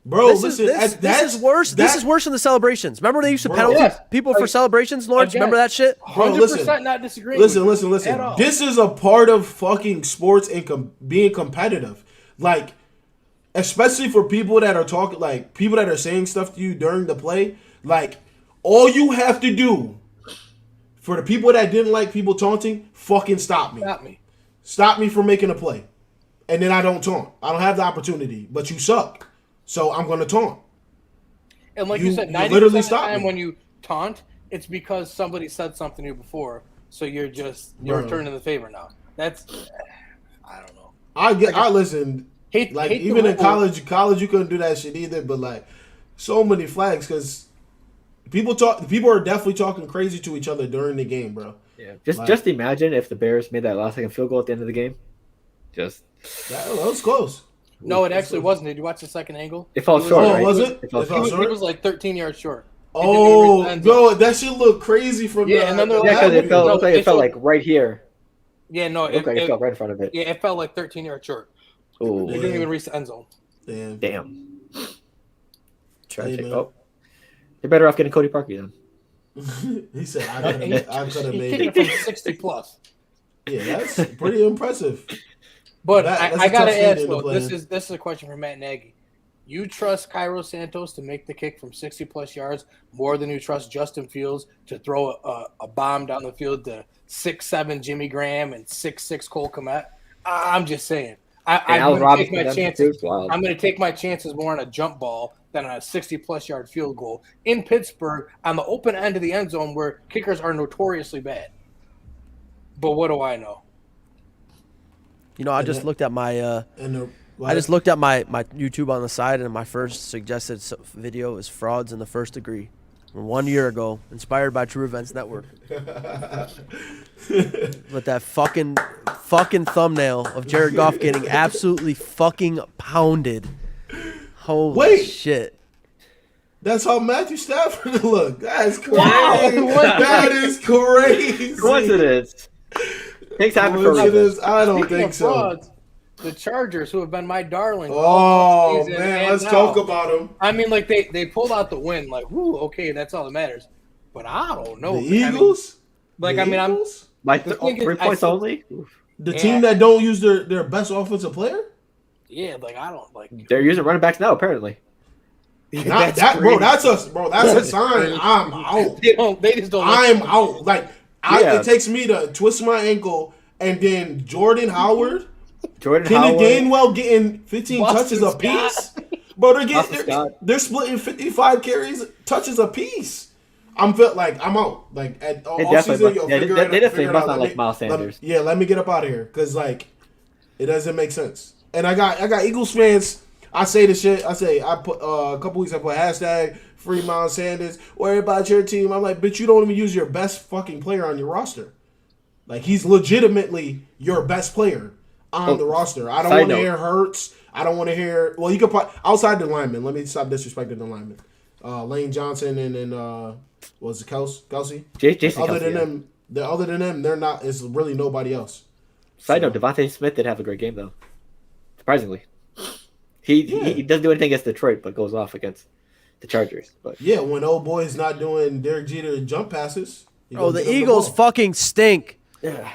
bro, This listen. is worse. This is worse than the celebrations. Remember they used to Bro. penalty Yes. people for Like, celebrations, Lawrence? again, Remember that shit? Bro, 100% not disagreeing. Listen. with you at all. This is a part of fucking sports and being competitive. Like, especially for people that are talking, like people that are saying stuff to you during the play. Like, all you have to do for the people that didn't like people taunting, fucking stop me. Stop me. Stop me from making a play. And then I don't taunt. I don't have the opportunity. But you suck. So I'm going to taunt. And like You- you said, you 90% literally of the stopped time me. when you taunt, it's because somebody said something to you before, so you're Bro. returning the favor now. That's I don't know. I listened. Hate Like, hate the even in rule. college you couldn't do that shit either. But like, so many flags because people are definitely talking crazy to each other during the game, bro. Yeah. Like- Just imagine if the Bears made that last second field goal at the end of the game. That was close. No, it actually wasn't. Did you watch the second angle? It fell He was short, like- right? was it? It fell It fell short. He short? was like 13 yards short. Oh, He didn't even yo, that shit looked crazy from Yeah, the, and then they're the Yeah, because it video. felt, No, looked like it it felt felt- like right here. Yeah, no, It looked like it felt right in front of it. yeah, it felt like 13 yards short. Oh, He didn't even reach the end zone. Damn. damn. Tragic. man. Oh, you're better off getting Cody Parkey then. He said, I could He's have made kicking it. it from 60 plus. Yeah, that's pretty impressive. But That's I a gotta tough ask stadium to though, play this in. is a question for Matt Nagy. You trust Cairo Santos to make the kick from 60 plus yards more than you trust Justin Fields to throw a bomb down the field to 6'7" Jimmy Graham and 6'6" Cole Kmet? I'm just saying. And I'm Allen going to take Robinson, my them chances. too, wild. I'm going to take my chances more on a jump ball than a 60-plus yard field goal in Pittsburgh on the open end of the end zone where kickers are notoriously bad. But what do I know? You know, I just looked at my I just looked at my YouTube on the side, and my first suggested video is frauds in the first degree. 1 year ago, inspired by True Events Network. With that fucking thumbnail of Jared Goff getting absolutely fucking pounded. Holy shit. That's how Matthew Stafford looked. That's crazy. Wow. That is crazy. Coincidence. Things happen for a reason. I don't Speaking think of so. frauds, the Chargers, who have been my darling. Oh, season, man, and let's now, talk about them. I mean, like, they pulled out the win. Like, whoo, okay, that's all that matters. But I don't know. The Eagles? Eagles? My The thing is, 3 I points still- only? The team that don't use their best offensive player? Yeah, like, I don't, like. They're using running backs now, apparently. Not that, bro. That's a sign. I'm out. They just don't. I'm out. Like, Yeah. it takes me to twist my ankle, and then Jordan Howard, Jordan Kenneth Howard. Gainwell getting 15 Boston touches Scott. apiece. Bro, Boston Scott. they're splitting 55 carries, touches apiece. I'm out. Like at all definitely season, must- yeah, they definitely must not Let like me- Miles let- Sanders. let me get up out of here because like it doesn't make sense. And I got Eagles fans. I say the shit. I put a couple weeks. I put hashtag free Miles Sanders. Worry about your team. I'm like, bitch, you don't even use your best fucking player on your roster. Like he's legitimately your best player on the roster. I don't Side want to note. hear Hurts. I don't want to hear. Well, you could put outside the linemen. Let me stop disrespecting the linemen. Lane Johnson and then was it Kelsey? Jason Other Kelsey, than yeah. other than them, they're not. It's really nobody else. Side note, Devontae Smith did have a great game, though. Surprisingly. He doesn't do anything against Detroit, but goes off against the Chargers. But Yeah, when old boy's not doing Derek Jeter jump passes. Oh, the Eagles fucking stink. yeah.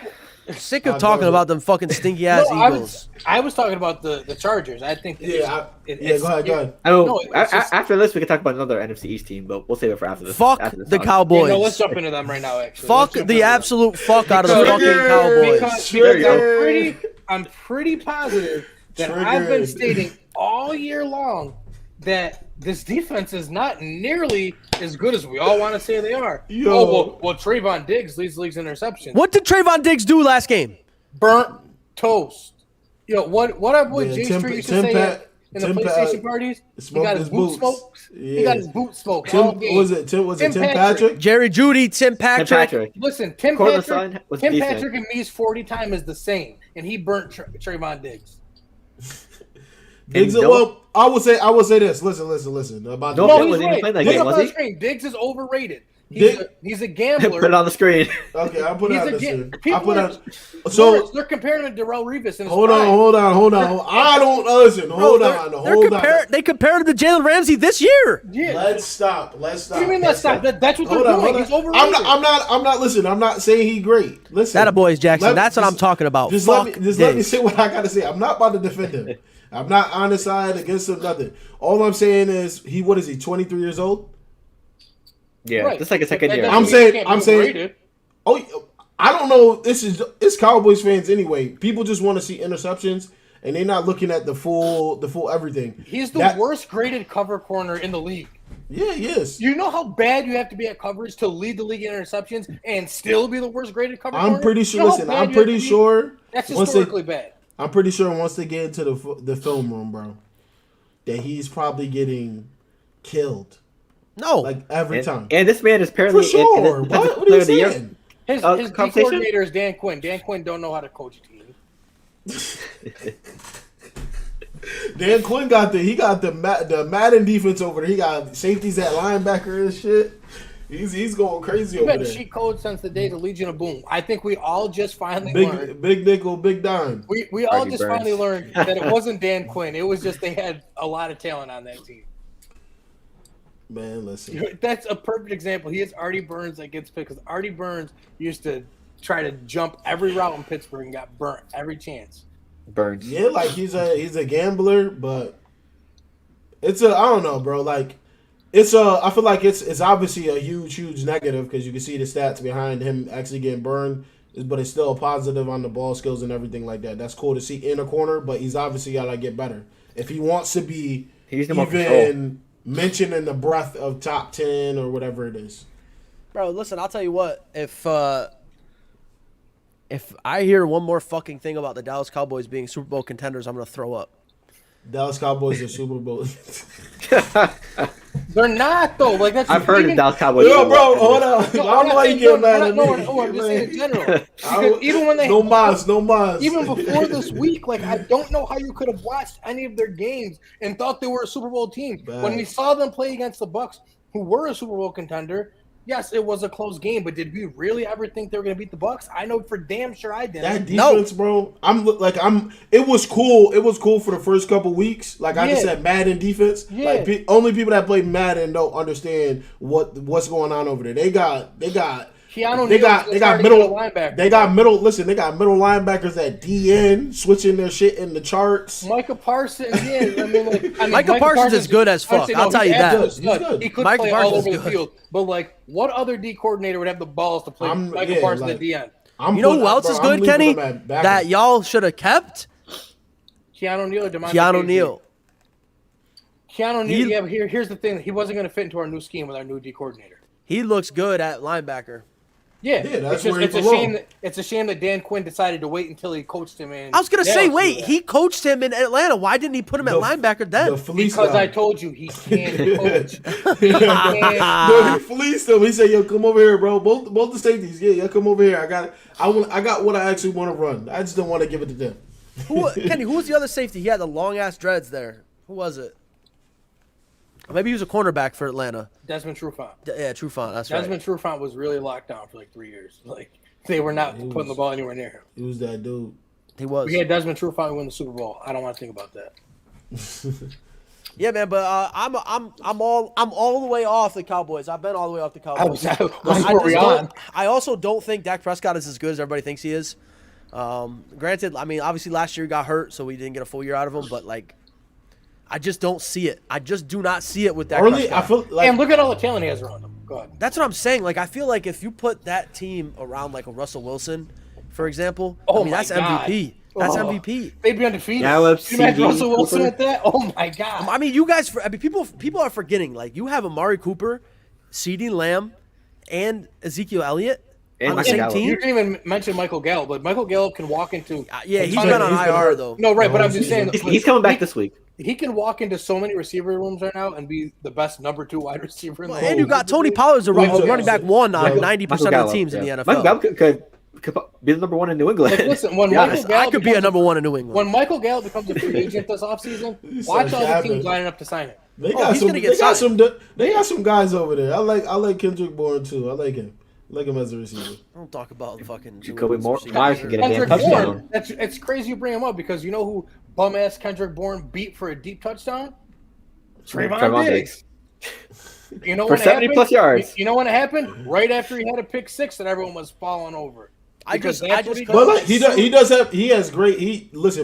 Sick of talking about them fucking stinky ass No, Eagles. I was talking about the Chargers. I think. Go ahead. Oh, No, it's just- after this, we can talk about another NFC East team, but we'll save it for after this. Fuck after this the talk. Yeah, Cowboys. no, let's jump into them right now. Actually, Fuck Let's jump the into them. absolute fuck out of the Because- fucking Cowboys. I'm pretty positive that I've been stating all year long that this defense is not nearly as good as we all want to say they are. Yo. Oh, well, Trayvon Diggs leads the league's interceptions. What did Trayvon Diggs do last game? Burnt toast. You know, what our boy Yeah, Jay Tim- Street used Tim to say Pat- in the Tim PlayStation Pat parties? He smoked got his his boot boots. smoked. Yeah. He got his boot smoked all game. Was it Tim Patrick? Jerry Judy, Tim Patrick. Tim Patrick. Listen, Tim Cortland Patrick, Sutton was Tim decent. Patrick and me's 40 time is the same, and he burnt Trayvon Diggs. Diggs, And well, I would say this. Listen. About No, the- Phil wasn't even playing that Look game, up was on the he? screen. Diggs is overrated. Dig- He's a Put gambler. it on the screen. Okay, I'll put it He's out a this ga- year. people I put are- out. So They're comparing him to Darrell Revis in his hold prime. on. I don't listen. Hold on. They compared him to Jalen Ramsey this year. Yeah. Let's stop. What do you mean let's stop? That's what they're Hold doing. on. He's overrated. I'm not. Listen. I'm not saying he great. Listen. That a boys, Jackson. Let- That's what I'm talking about. Just Fuck let me Diggs. say what I gotta say. I'm not about to defend him. I'm not on his side against him. Nothing. All I'm saying is what is he? 23 years old. Yeah, Right. that's like a second That year. doesn't I'm mean saying- he can't be I'm saying- overrated. Oh, I don't know. It's Cowboys fans anyway. People just want to see interceptions, and they're not looking at the full everything. He's the That- worst graded cover corner in the league. Yeah, yes. You know how bad you have to be at coverage to lead the league in interceptions and still be the worst graded cover corner? I'm pretty sure. You know how Listen, bad I'm you have pretty to be? sure. That's once they- historically bad. I'm pretty sure once they get into the film room, bro, that he's probably getting killed No. like every time. And this man is apparently For sure. in the What? defensive What are player you of the year. saying? His D conversation? coordinator is Dan Quinn. Dan Quinn don't know how to coach a team. Dan Quinn got the Madden defense over there. He got safeties at linebacker and shit. He's going crazy We've over had there. cheat codes since the days of Legion of Boom. I think we all just finally learned. Big nickel, big dime. We all Artie just Burns. finally learned that it wasn't Dan Quinn. It was just they had a lot of talent on that team. Man, listen. That's a perfect example. He has Artie Burns that gets picked because Artie Burns used to try to jump every route in Pittsburgh and got burnt every chance. Burns. Yeah, like he's a gambler, but I don't know, bro. Like I feel like it's obviously a huge negative because you can see the stats behind him actually getting burned, but it's still a positive on the ball skills and everything like that. That's cool to see in a corner, but he's obviously gotta get better if he wants to be He's the more even mention in the breath of top 10 or whatever it is. Bro, listen, I'll tell you what. If I hear one more fucking thing about the Dallas Cowboys being Super Bowl contenders, I'm gonna throw up. Dallas Cowboys are Super Bowl. They're not though. Like that's I've heard of Dallas Cowboys. Yo, bro, hold on. I don't know why you get mad at me. No, I'm just saying in general. Because even when they no mas. even before this week, like I don't know how you could have watched any of their games and thought they were a Super Bowl team. Bad. When we saw them play against the Bucs, who were a Super Bowl contender, yes, it was a close game, but did we really ever think they were going to beat the Bucs? I know for damn sure I didn't. That defense, bro. It was cool. It was cool for the first couple weeks. Like I just said, Madden defense. Yeah. Like only people that play Madden don't understand what's going on over there. They got middle linebackers. They got middle linebackers at DN switching their shit in the charts. Micah Parsons, Micah Parsons is good as fuck. I'll tell you that. He's good. He could Micah play Parsons all over is the good. field. But like, what other D coordinator would have the balls to play Micah Parsons at DN? You know who else is good, Kenny? That y'all should have kept? Keanu Neal or DeMonte Keanu Neal. Keanu Neal, yeah, but here's the thing. He wasn't going to fit into our new scheme with our new D coordinator. He looks good at linebacker. Yeah, that's it's a shame that Dan Quinn decided to wait until he coached him in. I was gonna say, wait, he coached him in Atlanta. Why didn't he put him at linebacker then? Because I told you he can't coach. No, he fleeced him. He said, "Yo, come over here, bro. Both the safeties. Yeah, come over here. I got what I actually want to run. I just don't want to give it to them." Kenny, who was the other safety? He had the long ass dreads there. Who was it? Maybe he was a cornerback for Atlanta. Desmond Trufant. Yeah, Trufant. That's right. Desmond Trufant was really locked down for like 3 years. Like they were not putting the ball anywhere near him. He was that dude. He was. We had Desmond Trufant win the Super Bowl. I don't want to think about that. Yeah, man, but I'm all the way off the Cowboys. I've been all the way off the Cowboys. I also don't think Dak Prescott is as good as everybody thinks he is. Granted, I mean, obviously last year he got hurt, so we didn't get a full year out of him. But like, I just don't see it. I just do not see it with Dak Prescott. I feel like, and look at all the talent he has around him. Go ahead. That's what I'm saying. Like, I feel like if you put that team around like a Russell Wilson, for example, that's MVP. That's MVP. They'd be undefeated. Gallup, you imagine Russell Wilson at that? Oh my God. I mean, you guys. People are forgetting. Like, you have Amari Cooper, CeeDee Lamb, and Ezekiel Elliott on the same team. You didn't even mention Michael Gallup, but Michael Gallup can walk into. Yeah, he's been on IR though. No, right, but I'm just saying he's coming back this week. He can walk into so many receiver rooms right now and be the best number 2 wide receiver in the world. And you got Tony Pollard's a running back one on 90% of the teams in the NFL. Michael Gallup could be the number one in New England. Like, listen, when Michael Gallup I could be a number one in New England. When Michael Gallup becomes a free agent this offseason, watch all the teams lining up to sign him. They got some guys over there. I like Kendrick Bourne too. I like him. Like him as a receiver. Don't talk about fucking Jacoby Myers can get a damn Kendrick touchdown. Bourne. It's crazy you bring him up because you know who bum ass Kendrick Bourne beat for a deep touchdown? Trayvon Diggs. You know for 70+ yards. You know when it happened? Right after he had a pick six that everyone was falling over. Listen,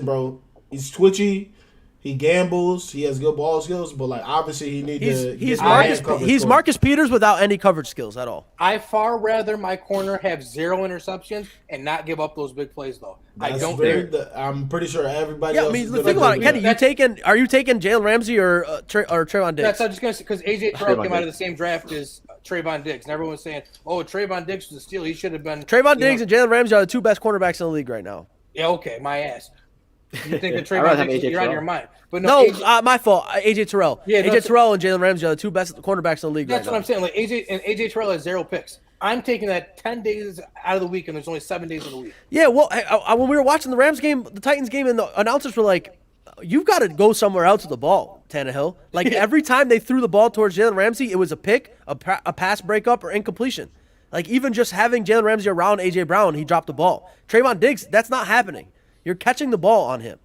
bro. He's twitchy. He gambles. He has good ball skills, but like obviously he needs to. He's Marcus Peters without any coverage skills at all. I far rather my corner have 0 interceptions and not give up those big plays though. I'm pretty sure everybody. Yeah, I mean, think about it, Kenny. Are you taking Jalen Ramsey or Trayvon Diggs? That's what I was just gonna say because AJ Terrell came out of the same draft as Trayvon Diggs, and everyone was saying, "Oh, Trayvon Diggs was a steal. He should have been." Trayvon Diggs and Jalen Ramsey are the 2 best cornerbacks in the league right now. Yeah, okay, my ass. You think that Trayvon Diggs is on your mind? But my fault. AJ Terrell. Yeah, AJ Terrell and Jalen Ramsey are the 2 best cornerbacks in the league. That's what I'm saying. Like AJ Terrell has 0 picks. I'm taking that 10 days out of the week, and there's only 7 days in the week. Yeah, well, when we were watching the Rams game, the Titans game, and the announcers were like, "You've got to go somewhere else with the ball, Tannehill." Like every time they threw the ball towards Jalen Ramsey, it was a pick, a pass breakup, or incompletion. Like even just having Jalen Ramsey around AJ Brown, he dropped the ball. Trayvon Diggs, that's not happening. You're catching the ball on him.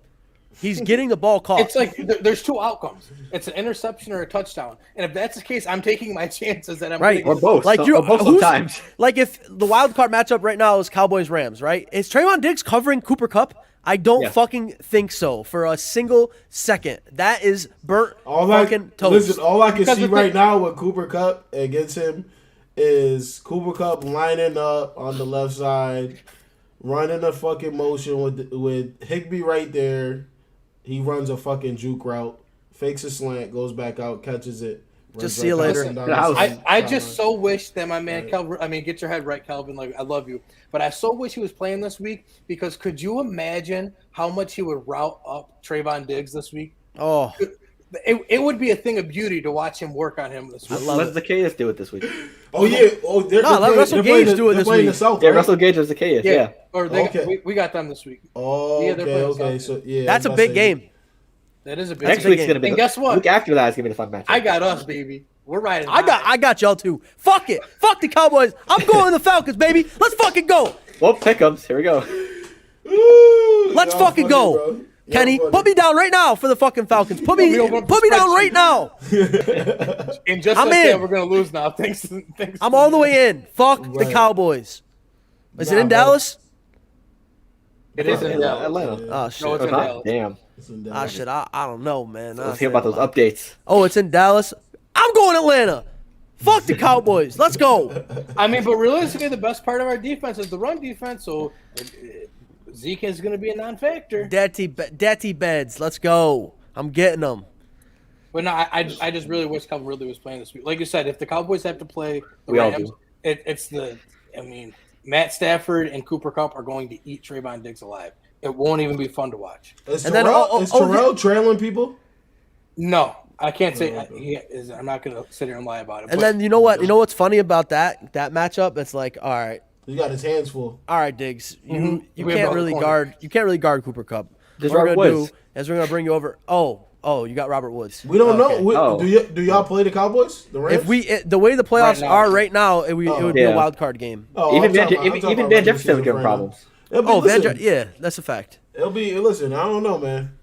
He's getting the ball caught. It's like there's 2 outcomes. It's an interception or a touchdown. And if that's the case, I'm taking my chances that I'm right or both. Like or both sometimes. Like if the wild card matchup right now is Cowboys Rams, right? Is Trayvon Diggs covering Cooper Kupp? I don't fucking think so for a single second. That is burnt fucking toast. Listen, all I can see right now with Cooper Kupp against him is Cooper Kupp lining up on the left side, running a fucking motion with Higbee right there. He runs a fucking juke route, fakes a slant, goes back out, catches it, Just see you later. I just so wish that my man Kelvin. I mean, get your head right, Kelvin. Like I love you, but I so wish he was playing this week because could you imagine how much he would route up Trayvon Diggs this week? Oh, it would be a thing of beauty to watch him work on him this week. Let Zacchaeus do it this week. Oh yeah. Oh, let Russell Gage do it this week. Yeah, Russell Gage and Zacchaeus. Yeah. Or we got them this week. Oh, okay. So yeah, that's a big game. That is a big. Next week's gonna be. And guess what? Week after that is gonna be the fun match. I got us, baby. We're riding. I got y'all too. Fuck it. Fuck the Cowboys. I'm going to the Falcons, baby. Let's fucking go. Well, pickems. Here we go. Let's fucking go. Bro. Kenny, put me down right now for the fucking Falcons. Put me down right now. And just that, we're gonna lose now. Thanks. I'm all the way in. Fuck the Cowboys. Is it in Dallas? It is in Dallas. Atlanta. Oh shit. No, it's in Dallas. Damn. Ah shit. I don't know, man. Let's hear about those updates. Oh, it's in Dallas. I'm going Atlanta. Fuck the Cowboys. Let's go. I mean, but realistically, the best part of our defense is the run defense. So Zeke is going to be a non-factor. Daddy beds. Let's go. I'm getting them. But no, I just really wish Calvin Ridley was playing this week. Like you said, if the Cowboys have to play the We all Rams, do. I mean, Matt Stafford and Cooper Kupp are going to eat Trayvon Diggs alive. It won't even be fun to watch. Is Terrell trailing people? No, I can't say he is. I'm not going to sit here and lie about it. And then you know what? You know what's funny about that matchup? It's like, all right, he got his hands full. All right, Diggs, you can't really guard. You can't really guard Cooper Kupp. Just what we're Robert gonna Woods. do is we're gonna bring you over. Oh, you got Robert Woods. We don't Okay. know. Do y'all play the Cowboys? The Rams? If the way the playoffs are right now, it would be a wild card game. Even Van Jefferson would give him problems. That's a fact. It'll be. Listen, I don't know, man.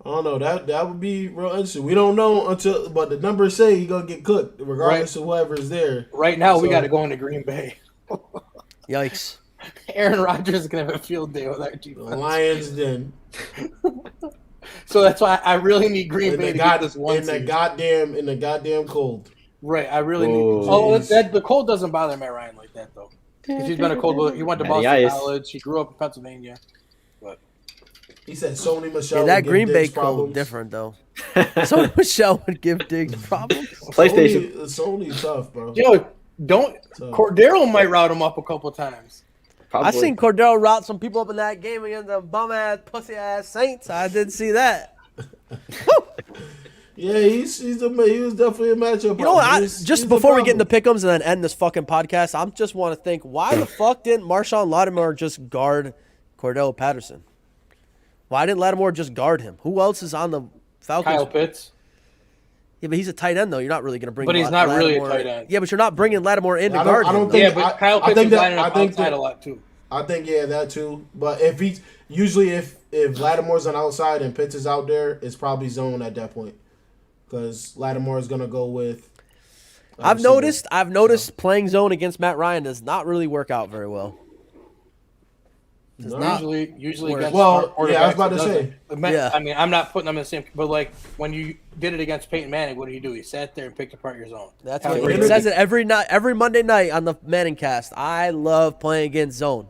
I don't know. That would be real interesting. We don't know but the numbers say he's gonna get cooked, regardless of whoever's there. Right now, we got to go into Green Bay. Yikes! Aaron Rodgers is gonna have a field day with our defense. The Lions, then. So that's why I really need Green Bay to get this one in the goddamn cold. Right, I really need. The cold doesn't bother Matt Ryan like that though. Because he's been a cold. He went to Boston College. He grew up in Pennsylvania. But he said Sony Michelle. Yeah, that Green Bay cold different though. Sony Michelle would give Diggs problems. PlayStation. Sony tough, bro. Yo, Cordero might route him up a couple times. Probably. I seen Cordero route some people up in that game against the bum ass pussy ass Saints. I did see that. Yeah, he was definitely a matchup. You know what? Just before we get into pick'ems and then end this fucking podcast, I just want to think, why the fuck didn't Marshawn Lattimore just guard Cordell Patterson? Why didn't Lattimore just guard him? Who else is on the Falcons? Kyle Pitts. Yeah, but he's a tight end though. You're not really going to bring. But he's not really a tight end. Yeah, but you're not bringing Lattimore in to guard him. But Kyle Pitts is lining up outside a lot too. I think that too. But if Lattimore's on outside and Pitts is out there, it's probably zone at that point. Because Lattimore is gonna go with. I've noticed playing zone against Matt Ryan does not really work out very well. Usually against I was about to say. I mean, I'm not putting them in the same, but like when you did it against Peyton Manning, what did he do? He sat there and picked apart your zone. That's what he says it every Monday night on the Manning cast. I love playing against zone.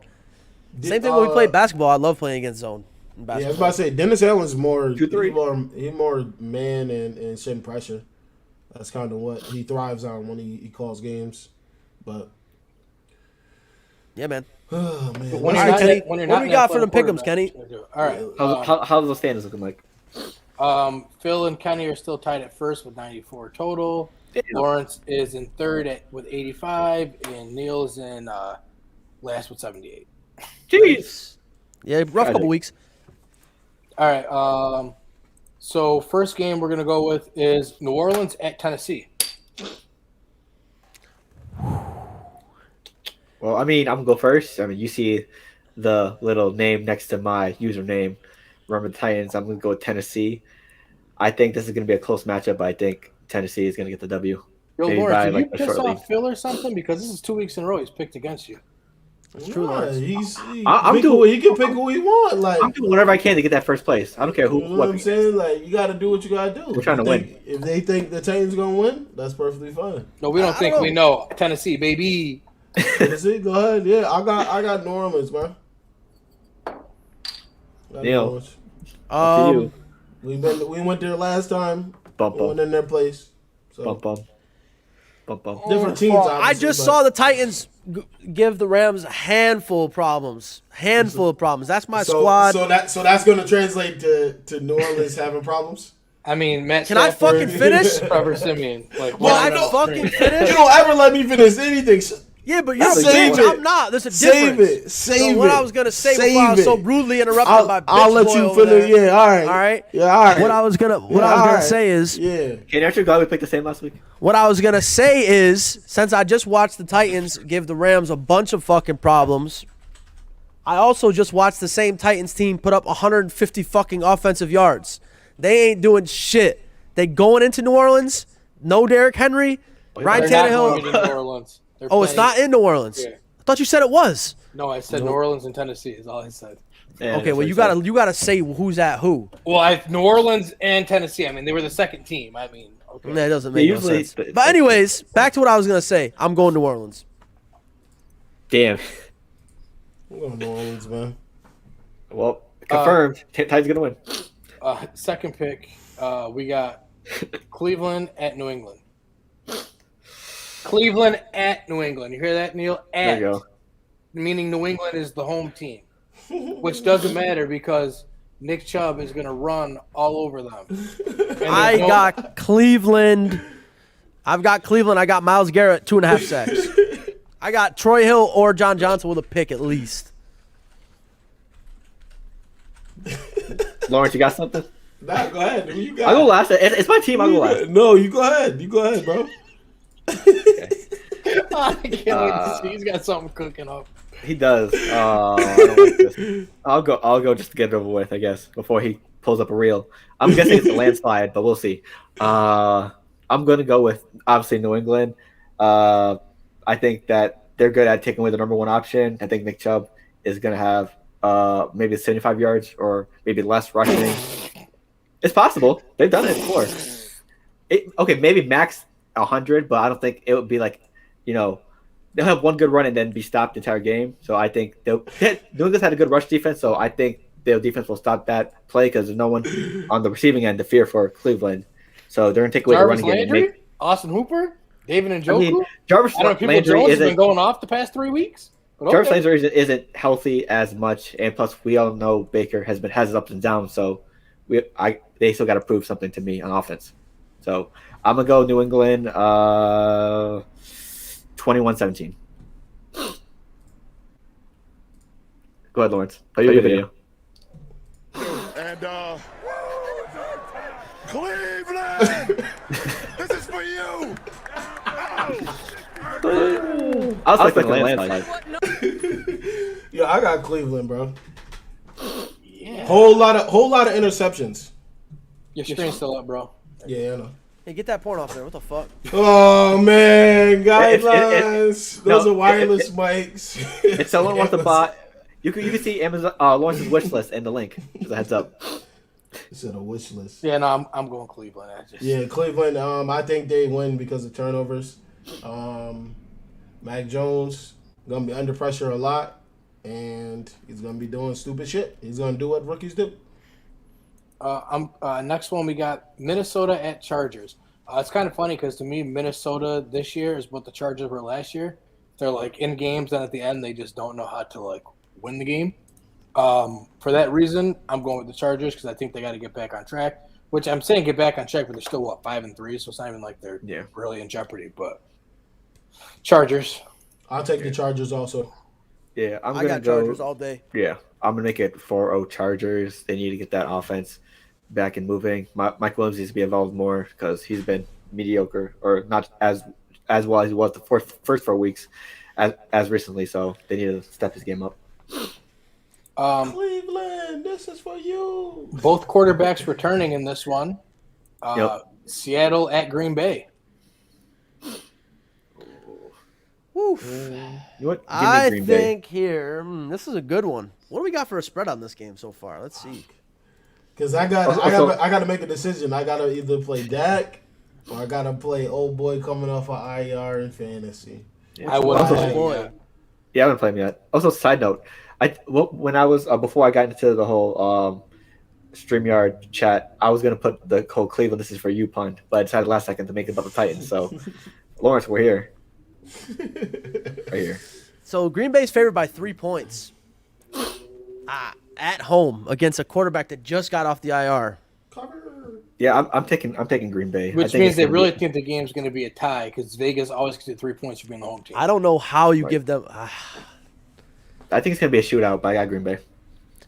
Same thing when we play basketball. I love playing against zone. Yeah, I was about to say Dennis Allen's more man and sitting pressure. That's kind of what he thrives on when he calls games. But yeah, man. Oh man. What do we got for the pick'ems, Kenny? All right. How's the standings looking like? Phil and Kenny are still tied at first with 94 total. Damn. Lawrence is in third with 85, and Neil's in last with 78. Jeez. Yeah, rough couple weeks. All right. So first game we're gonna go with is New Orleans at Tennessee. Well, I mean, I'm gonna go first. I mean, you see the little name next to my username, remember the Titans. I'm gonna go with Tennessee. I think this is gonna be a close matchup, but I think Tennessee is gonna get the W. Yo, Lawrence, did you piss off Phil or something? Because this is 2 weeks in a row he's picked against you. It's true, Lawrence. He can pick who he want. Like, I'm doing whatever I can to get that first place. I don't care who. You know what I'm saying? Like, you got to do what you got to do. We're trying to win. If they think the Titans gonna win, that's perfectly fine. No, we don't think. We know Tennessee, baby. Tennessee, go ahead. Yeah, I got New Orleans, man. Neil, we went there last time. Bump. We went in their place. So. Bump. Different teams. I Obviously, just but- saw the Titans give the Rams a handful of problems. That's my squad. So that's going to translate to New Orleans having problems. I mean, Matt. Can I Stafford, fucking finish? Trevor Simeon. Like, Well, running I down know- the fucking street. finish? You don't ever let me finish anything. Yeah, but you're a Save bitch. it. I'm not. There's a Save difference. it. Save So what it. I was gonna say Save before I was so it. rudely interrupted by bitch I'll let boy you over finish. there. Yeah, all right. All right. Yeah, all right. What I was gonna say is, yeah. Can you actually glad we picked the same last week? what I was gonna say is, since I just watched the Titans give the Rams a bunch of fucking problems, I also just watched the same Titans team put up 150 fucking offensive yards. They ain't doing shit. They going into New Orleans. No Derrick Henry. Ryan They're not going Tannehill. to New Orleans. They're Oh, it's playing- not in New Orleans. Yeah. I thought you said it was. No, I said New Orleans and Tennessee is all I said. Yeah, Okay, that's well what you he said. gotta say who's at who. Well, New Orleans and Tennessee. I mean, they were the second team. I mean, okay. That doesn't make no usually sense. it's- But anyways, back to what I was gonna say. I'm going to New Orleans. Damn. I'm going to New Orleans, man. Well, confirmed. Titans gonna win. Second pick, we got Cleveland at New England. Cleveland at New England. You hear that, Neil? There At, you go. meaning New England is the home team, which doesn't matter because Nick Chubb is going to run all over them. And I got Cleveland. I've got Cleveland. I got Myles Garrett 2.5 sacks. I got Troy Hill or John Johnson with a pick at least. Lawrence, you got something? Nah, go ahead. Who you got? I'll go last. It's my team. I'll go last. No, you go ahead. You go ahead, bro. I can't wait to see. He's got something cooking up. He does. I don't like this. I'll go just to get it over with, I guess, before he pulls up a reel. I'm guessing it's a landslide, but we'll see. I'm going to go with, obviously, New England. I think that they're good at taking away the number one option. I think Nick Chubb is going to have maybe 75 yards or maybe less rushing. It's possible. They've done it before. Okay, maybe max 100, but I don't think it would be like, they'll have one good run and then be stopped the entire game. So I think New England's had a good rush defense, so I think their defense will stop that play because there's no one on the receiving end to fear for Cleveland. So they're going to take away Jarvis the running game. Landry, Austin Hooper, David Njoku. Jarvis I don't know. People Landry Jones has been isn't. going off the past 3 weeks. But Jarvis okay. Landry isn't healthy as much, and plus we all know Baker has his ups and downs. So they still got to prove something to me on offense. So I'm gonna go New England, 21-17. Go ahead, Lawrence. Play your video. And Cleveland, this is for you. I was expecting a landslide. Yeah, I got Cleveland, bro. Yeah. Whole lot of interceptions. Your screen's still up, bro. Yeah, I know. Hey, get that porn off there. What the fuck? Oh man, If- guidelines. Those are wireless mics. If someone wants to buy, you can see Amazon Lawrence's wish list in the link. Just a heads up. It's in a wish list. Yeah, no, I'm going Cleveland. Yeah, Cleveland. I think they win because of turnovers. Mac Jones gonna be under pressure a lot, and he's gonna be doing stupid shit. He's gonna do what rookies do. Next one, we got Minnesota at Chargers. It's kind of funny because to me, Minnesota this year is what the Chargers were last year. They're like in games, and at the end, they just don't know how to like win the game. For that reason, I'm going with the Chargers because I think they got to get back on track. Which I'm saying get back on track, but they're still 5-3, so it's not even like they're really in jeopardy. But Chargers. I'll take the Chargers also. Yeah, I'm I gonna got go. Chargers all day. Yeah, I'm gonna make it 4-0 Chargers. They need to get that offense back and moving. Mike Williams needs to be involved more because he's been mediocre or not as well as he was the first 4 weeks as recently. So they need to step his game up. Cleveland, this is for you. Both quarterbacks returning in this one. Seattle at Green Bay. Woof. You know what? Give me I Green Bay. think here, this is a good one. What do we got for a spread on this game so far? Let's see. Because I got to make a decision. I got to either play Dak or I got to play old boy coming off of IR in fantasy. I would Also, say, boy. Yeah, I haven't played him yet. Also, side note, when I was before I got into the whole StreamYard chat, I was gonna put the whole Cleveland "This is for you" punt, but I decided last second to make it about the Titans. So Lawrence, we're here. Right here. So Green Bay's favored by 3 points. At home against a quarterback that just got off the IR. Cover. Yeah, I'm taking Green Bay. I Which think means it's they gonna really be- think the game's going to be a tie because Vegas always gets 3 points for being the home team. I don't know how you Right. give them. I think it's gonna be a shootout, but I got Green Bay.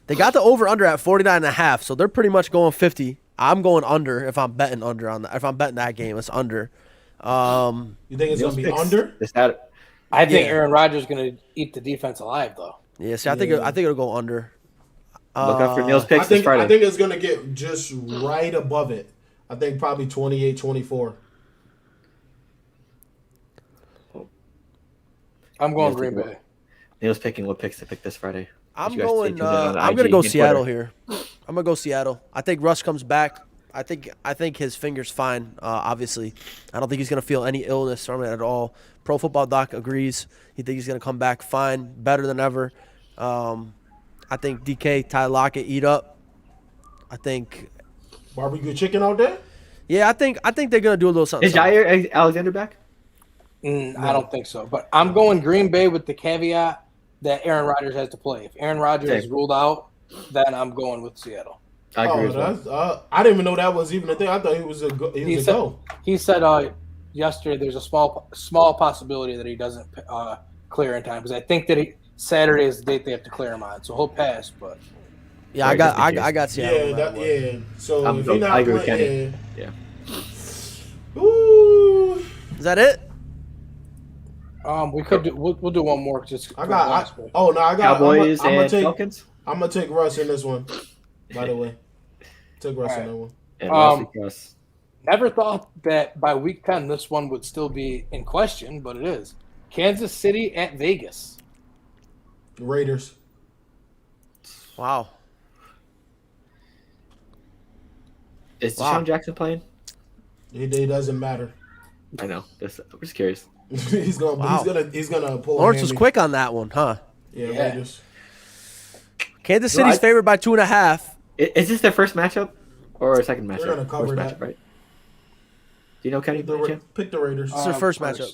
They got the over/under at 49.5, so they're pretty much going 50. I'm going under if I'm betting under on that. If I'm betting that game, it's under. You think it's Neil's gonna be picks under? Is that I think Yeah. Aaron Rodgers is going to eat the defense alive, though. Yeah, see, I think it'll go under. look out for Neil's I picks this think Friday? I think it's gonna get just right above it. I think probably 28-24. I'm going Neil's Green picking Bay. Neil's picking what picks to pick this Friday. I'm You guys stay going. tuned in on the I'm IG gonna go and Seattle Twitter. here. I'm gonna go Seattle. I think Russ comes back. I think his finger's fine. Obviously, I don't think he's gonna feel any illness from it at all. Pro Football Doc agrees. He thinks he's gonna come back fine, better than ever. I think DK, Ty Lockett eat up. I think. Barbecue chicken out there? Yeah, I think they're gonna do a little something. Is Jair Alexander back? I don't think so. But I'm going Green Bay with the caveat that Aaron Rodgers has to play. If Aaron Rodgers is Okay. ruled out, then I'm going with Seattle. I agree Oh, as well. that's, I didn't even know that was even a thing. I thought he was a go. He was a go. He said yesterday there's a small possibility that he doesn't clear in time because I think that Saturday is the date they have to clear him on. So he'll pass, but Yeah, Right, just in case. I got Seattle. Yeah, yeah. So I'm if go- he not I agree with playing, Kenny. Yeah. Ooh, Is that it? we could do we'll do one more just for I the got. last one. Cowboys I'm and gonna Falcons. take Russ in this one. By the way, take Russ in Alright. that one. And Russ. Never thought that by week 10 this one would still be in question, but it is. Kansas City at Vegas. Raiders. Wow. Is Wow. Deshaun Jackson playing? He doesn't matter. I know. I'm just curious. he's gonna. Wow. He's gonna pull. Lawrence was hammy. quick on that one, huh? Yeah, Yeah. Raiders. Kansas No, City's I- favored by 2.5. Is this their first matchup or a second matchup? gonna cover first that. matchup, right? Do you know Kenny? by chance? Pick the Raiders. This is their first matchup.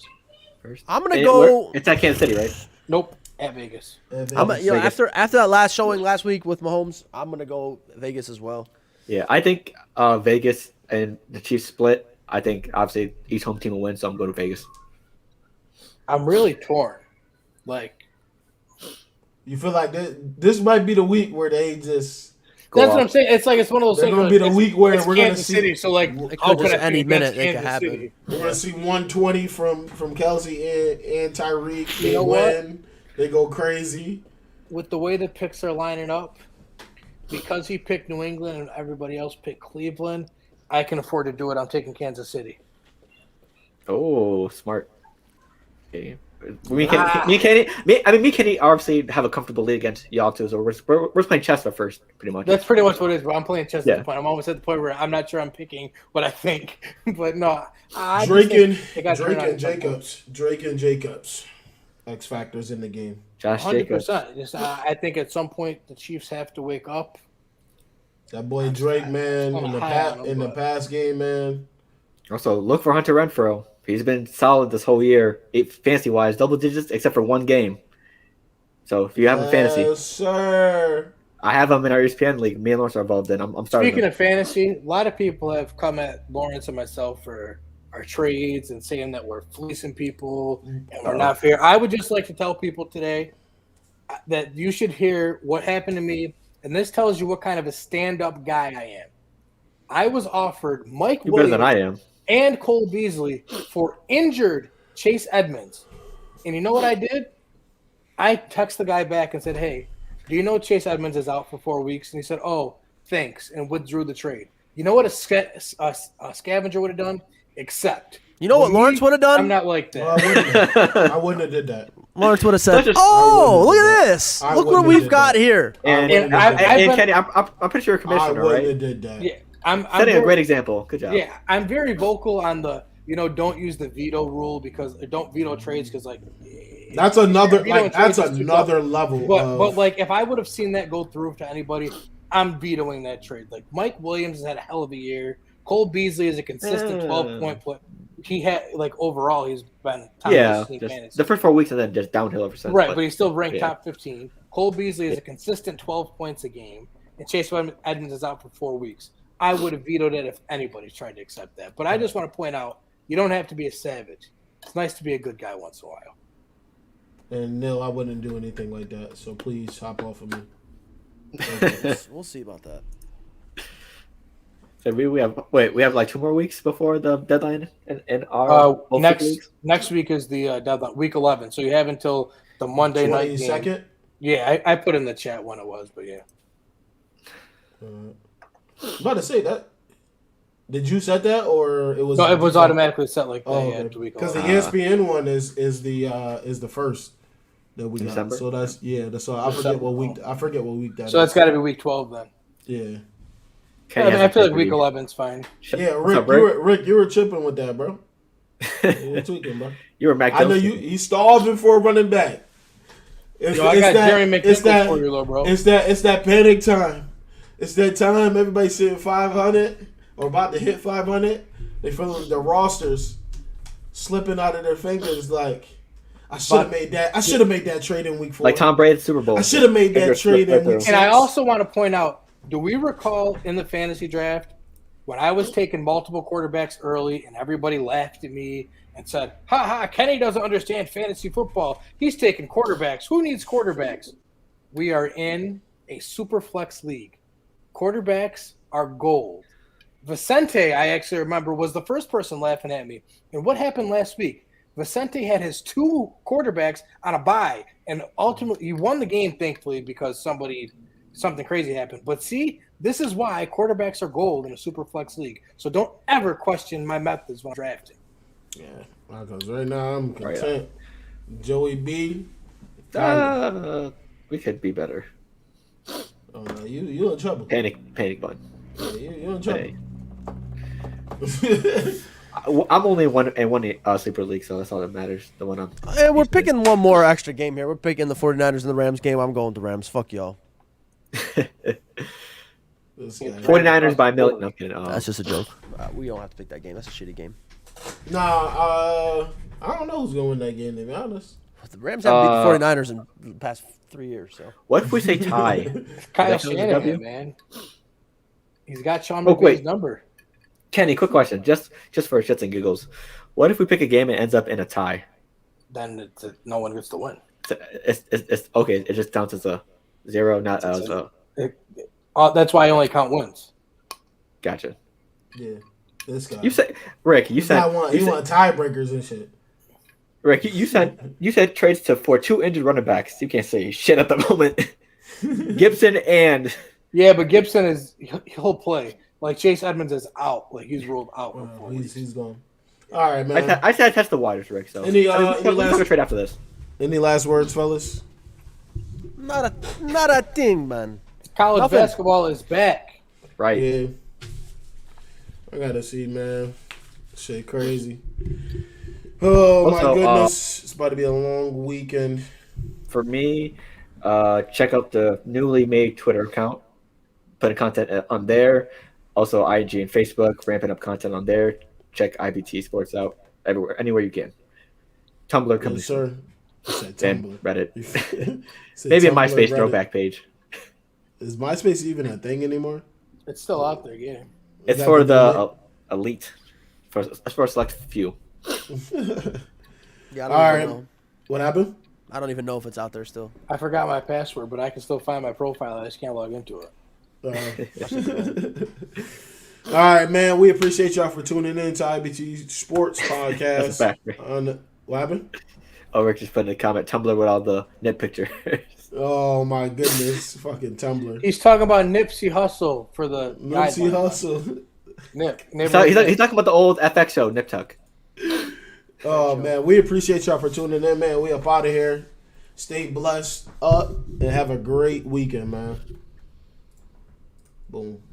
First. I'm gonna And go. It's at Kansas City, right? Nope, at Vegas. Vegas. After that last showing last week with Mahomes, I'm gonna go Vegas as well. Yeah, I think Vegas and the Chiefs split. I think obviously each home team will win, so I'm going to Vegas. I'm really torn. Like You feel like this might be the week where they just. Go that's off. what I'm saying. It's like it's one of those They're things. gonna where be the it's- week where it's we're gonna Kansas see- City. So like, It how could could just I any pick against minute it could Kansas happen. City? We're gonna see 120 from Kelsey and Tyreek. You They know what? win. They go crazy. With the way the picks are lining up, because he picked New England and everybody else picked Cleveland, I can afford to do it. I'm taking Kansas City. Oh, smart. Okay. Me and Kenny obviously have a comfortable lead against y'all too, so we're playing chess at first, pretty much. That's pretty much what it is. But I'm playing chess Yeah. at the point. I'm almost at the point where I'm not sure I'm picking what I think. But no, I Drake just think they got and turned on at some point. Drake and Jacobs. X factors in the game. Josh Jacobs. 100%. Just, I think at some point the Chiefs have to wake up. That boy Drake, man, I'm in the high on him, but- past game, man. Also, look for Hunter Renfro. He's been solid this whole year, fantasy wise, double digits except for one game. So if you have him fantasy, Yes, sir. I have him in our ESPN league. Me and Lawrence are involved in. I'm starting. Speaking him. of fantasy, a lot of people have come at Lawrence and myself for our trades and saying that we're fleecing people and we're not fair. I would just like to tell people today that you should hear what happened to me, and this tells you what kind of a stand-up guy I am. I was offered Mike You're better Williams than I am. and Cole Beasley for injured Chase Edmonds. And you know what I did? I texted the guy back and said, hey, do you know Chase Edmonds is out for 4 weeks? And he said, oh, thanks, and withdrew the trade. You know what a scavenger would have done? Accept. You know what Me, Lawrence would have done? I'm not like Well, that. I wouldn't have did that. Lawrence would have said, Such a- "Oh, I look wouldn't at do this! I Look what wouldn't we've do got that. here." And, wouldn't I've and been- Kenny, I'm pretty sure you're a I commissioner, wouldn't have right? did that. Yeah, I'm Setting a very- great example. Good job. Yeah, I'm very vocal on the, don't use the veto rule because don't veto trades because like That's another veto like that's trades is too another tough. level. But like if I would have seen that go through to anybody, I'm vetoing that trade. Like Mike Williams has had a hell of a year. Cole Beasley is a consistent 12-point play. he had like overall he's been top Yeah, 15 just fantasy. the first 4 weeks and then just downhill ever since. Right, but he's still ranked yeah. top 15. Cole Beasley is a consistent 12 points a game, and Chase Edmonds is out for 4 weeks. I would have vetoed it if anybody's tried to accept that. But I just want to point out, you don't have to be a savage. It's nice to be a good guy once in a while. And Neil, I wouldn't do anything like that. So please hop off of me. We'll see about that. So we have like 2 more weeks before the deadline in our both leagues? Next week is the deadline, week 11. So you have until the Monday night game. 22nd? Yeah, I put in the chat when it was, but yeah. I'm about to say that. Did you set that or it was? No, it was automatically set like that. Oh, Yeah, okay. week Because the 11. ESPN one is the first that we got. December? So that's so I forget what week that So is. that's got to be week 12 then. Yeah. I mean, I feel like week 11 is fine. Yeah, What's up, Rick, you were chipping with that, bro. You were tweaking, bro. You were Mac I know Jones. you starving for a running back. I got Jerry McNichols for you, little bro. It's that panic time. It's that time everybody's sitting 500 or about to hit 500. They feeling the rosters slipping out of their fingers. Like I should have made that. I should have made that trade in week 4. Like Tom Brady at the Super Bowl. I should have made that trade in week 6. And I also want to point out, do we recall in the fantasy draft when I was taking multiple quarterbacks early and everybody laughed at me and said, ha ha, Kenny doesn't understand fantasy football. He's taking quarterbacks. Who needs quarterbacks? We are in a super flex league. Quarterbacks are gold. Vicente, I actually remember, was the first person laughing at me. And what happened last week? Vicente had his 2 quarterbacks on a bye, and ultimately he won the game, thankfully, because something crazy happened. But see, this is why quarterbacks are gold in a super flex league. So don't ever question my methods when drafting. Yeah, because right now I'm content. Right. Joey B. We could be better. Oh no, you in trouble. Panic button. Yeah, you in trouble. Hey. I'm only in one sleeper league, so that's all that matters. The one I'm. Hey, we're picking one more extra game here. We're picking the 49ers and the Rams game. I'm going to Rams. Fuck y'all. 49ers by a million. No, I'm kidding. That's just a joke. We don't have to pick that game. That's a shitty game. Nah, I don't know who's going to win that game, to be honest. The Rams haven't beat the 49ers in the past 3 years. So What if we say tie? Kyle Is that W? Shanahan, man. He's got Sean McVay's number. Kenny, quick question, just for shits and giggles. What if we pick a game and it ends up in a tie? Then no one gets to win. It's okay. It just counts as a 0, not as a. That's why I only count wins. Gotcha. Yeah, this guy. You said Rick. You said you want tiebreakers and shit. Rick, you said trades for 2 injured running backs. You can't say shit at the moment. Gibson and yeah, but Gibson he'll play. Like Chase Edmonds is out. Like he's ruled out. He's gone. All right, man. I said I test the waters, Rick. So Any last trade after this? Any last words, fellas? not a thing, man. College basketball is back. Right. Yeah. I gotta see, man. Shit, crazy. Oh my goodness! It's about to be a long weekend. For me, check out the newly made Twitter account. Putting content on there. Also, IG and Facebook, ramping up content on there. Check IBTE Sports out everywhere, anywhere you can. Tumblr coming soon. And Reddit. Maybe Maybe a MySpace throwback page. Is MySpace even a thing anymore? It's still out there, yeah. It's for the elite, for a select few. Yeah, all right. Know. What happened? I don't even know if it's out there still. I forgot my password, but I can still find my profile. I just can't log into it. All right, man. We appreciate y'all for tuning in to IBTE Sports Podcast. What happened? Oh, Rick just put in a comment, Tumblr with all the nip pictures. Oh, my goodness. Fucking Tumblr. He's talking about Nipsey Hussle for the Nipsey Hussle. Nip. He's talking about the old FX show, Nip Tuck. Oh, man. We appreciate y'all for tuning in, man. We up out of here. Stay blessed up and have a great weekend, man. Boom.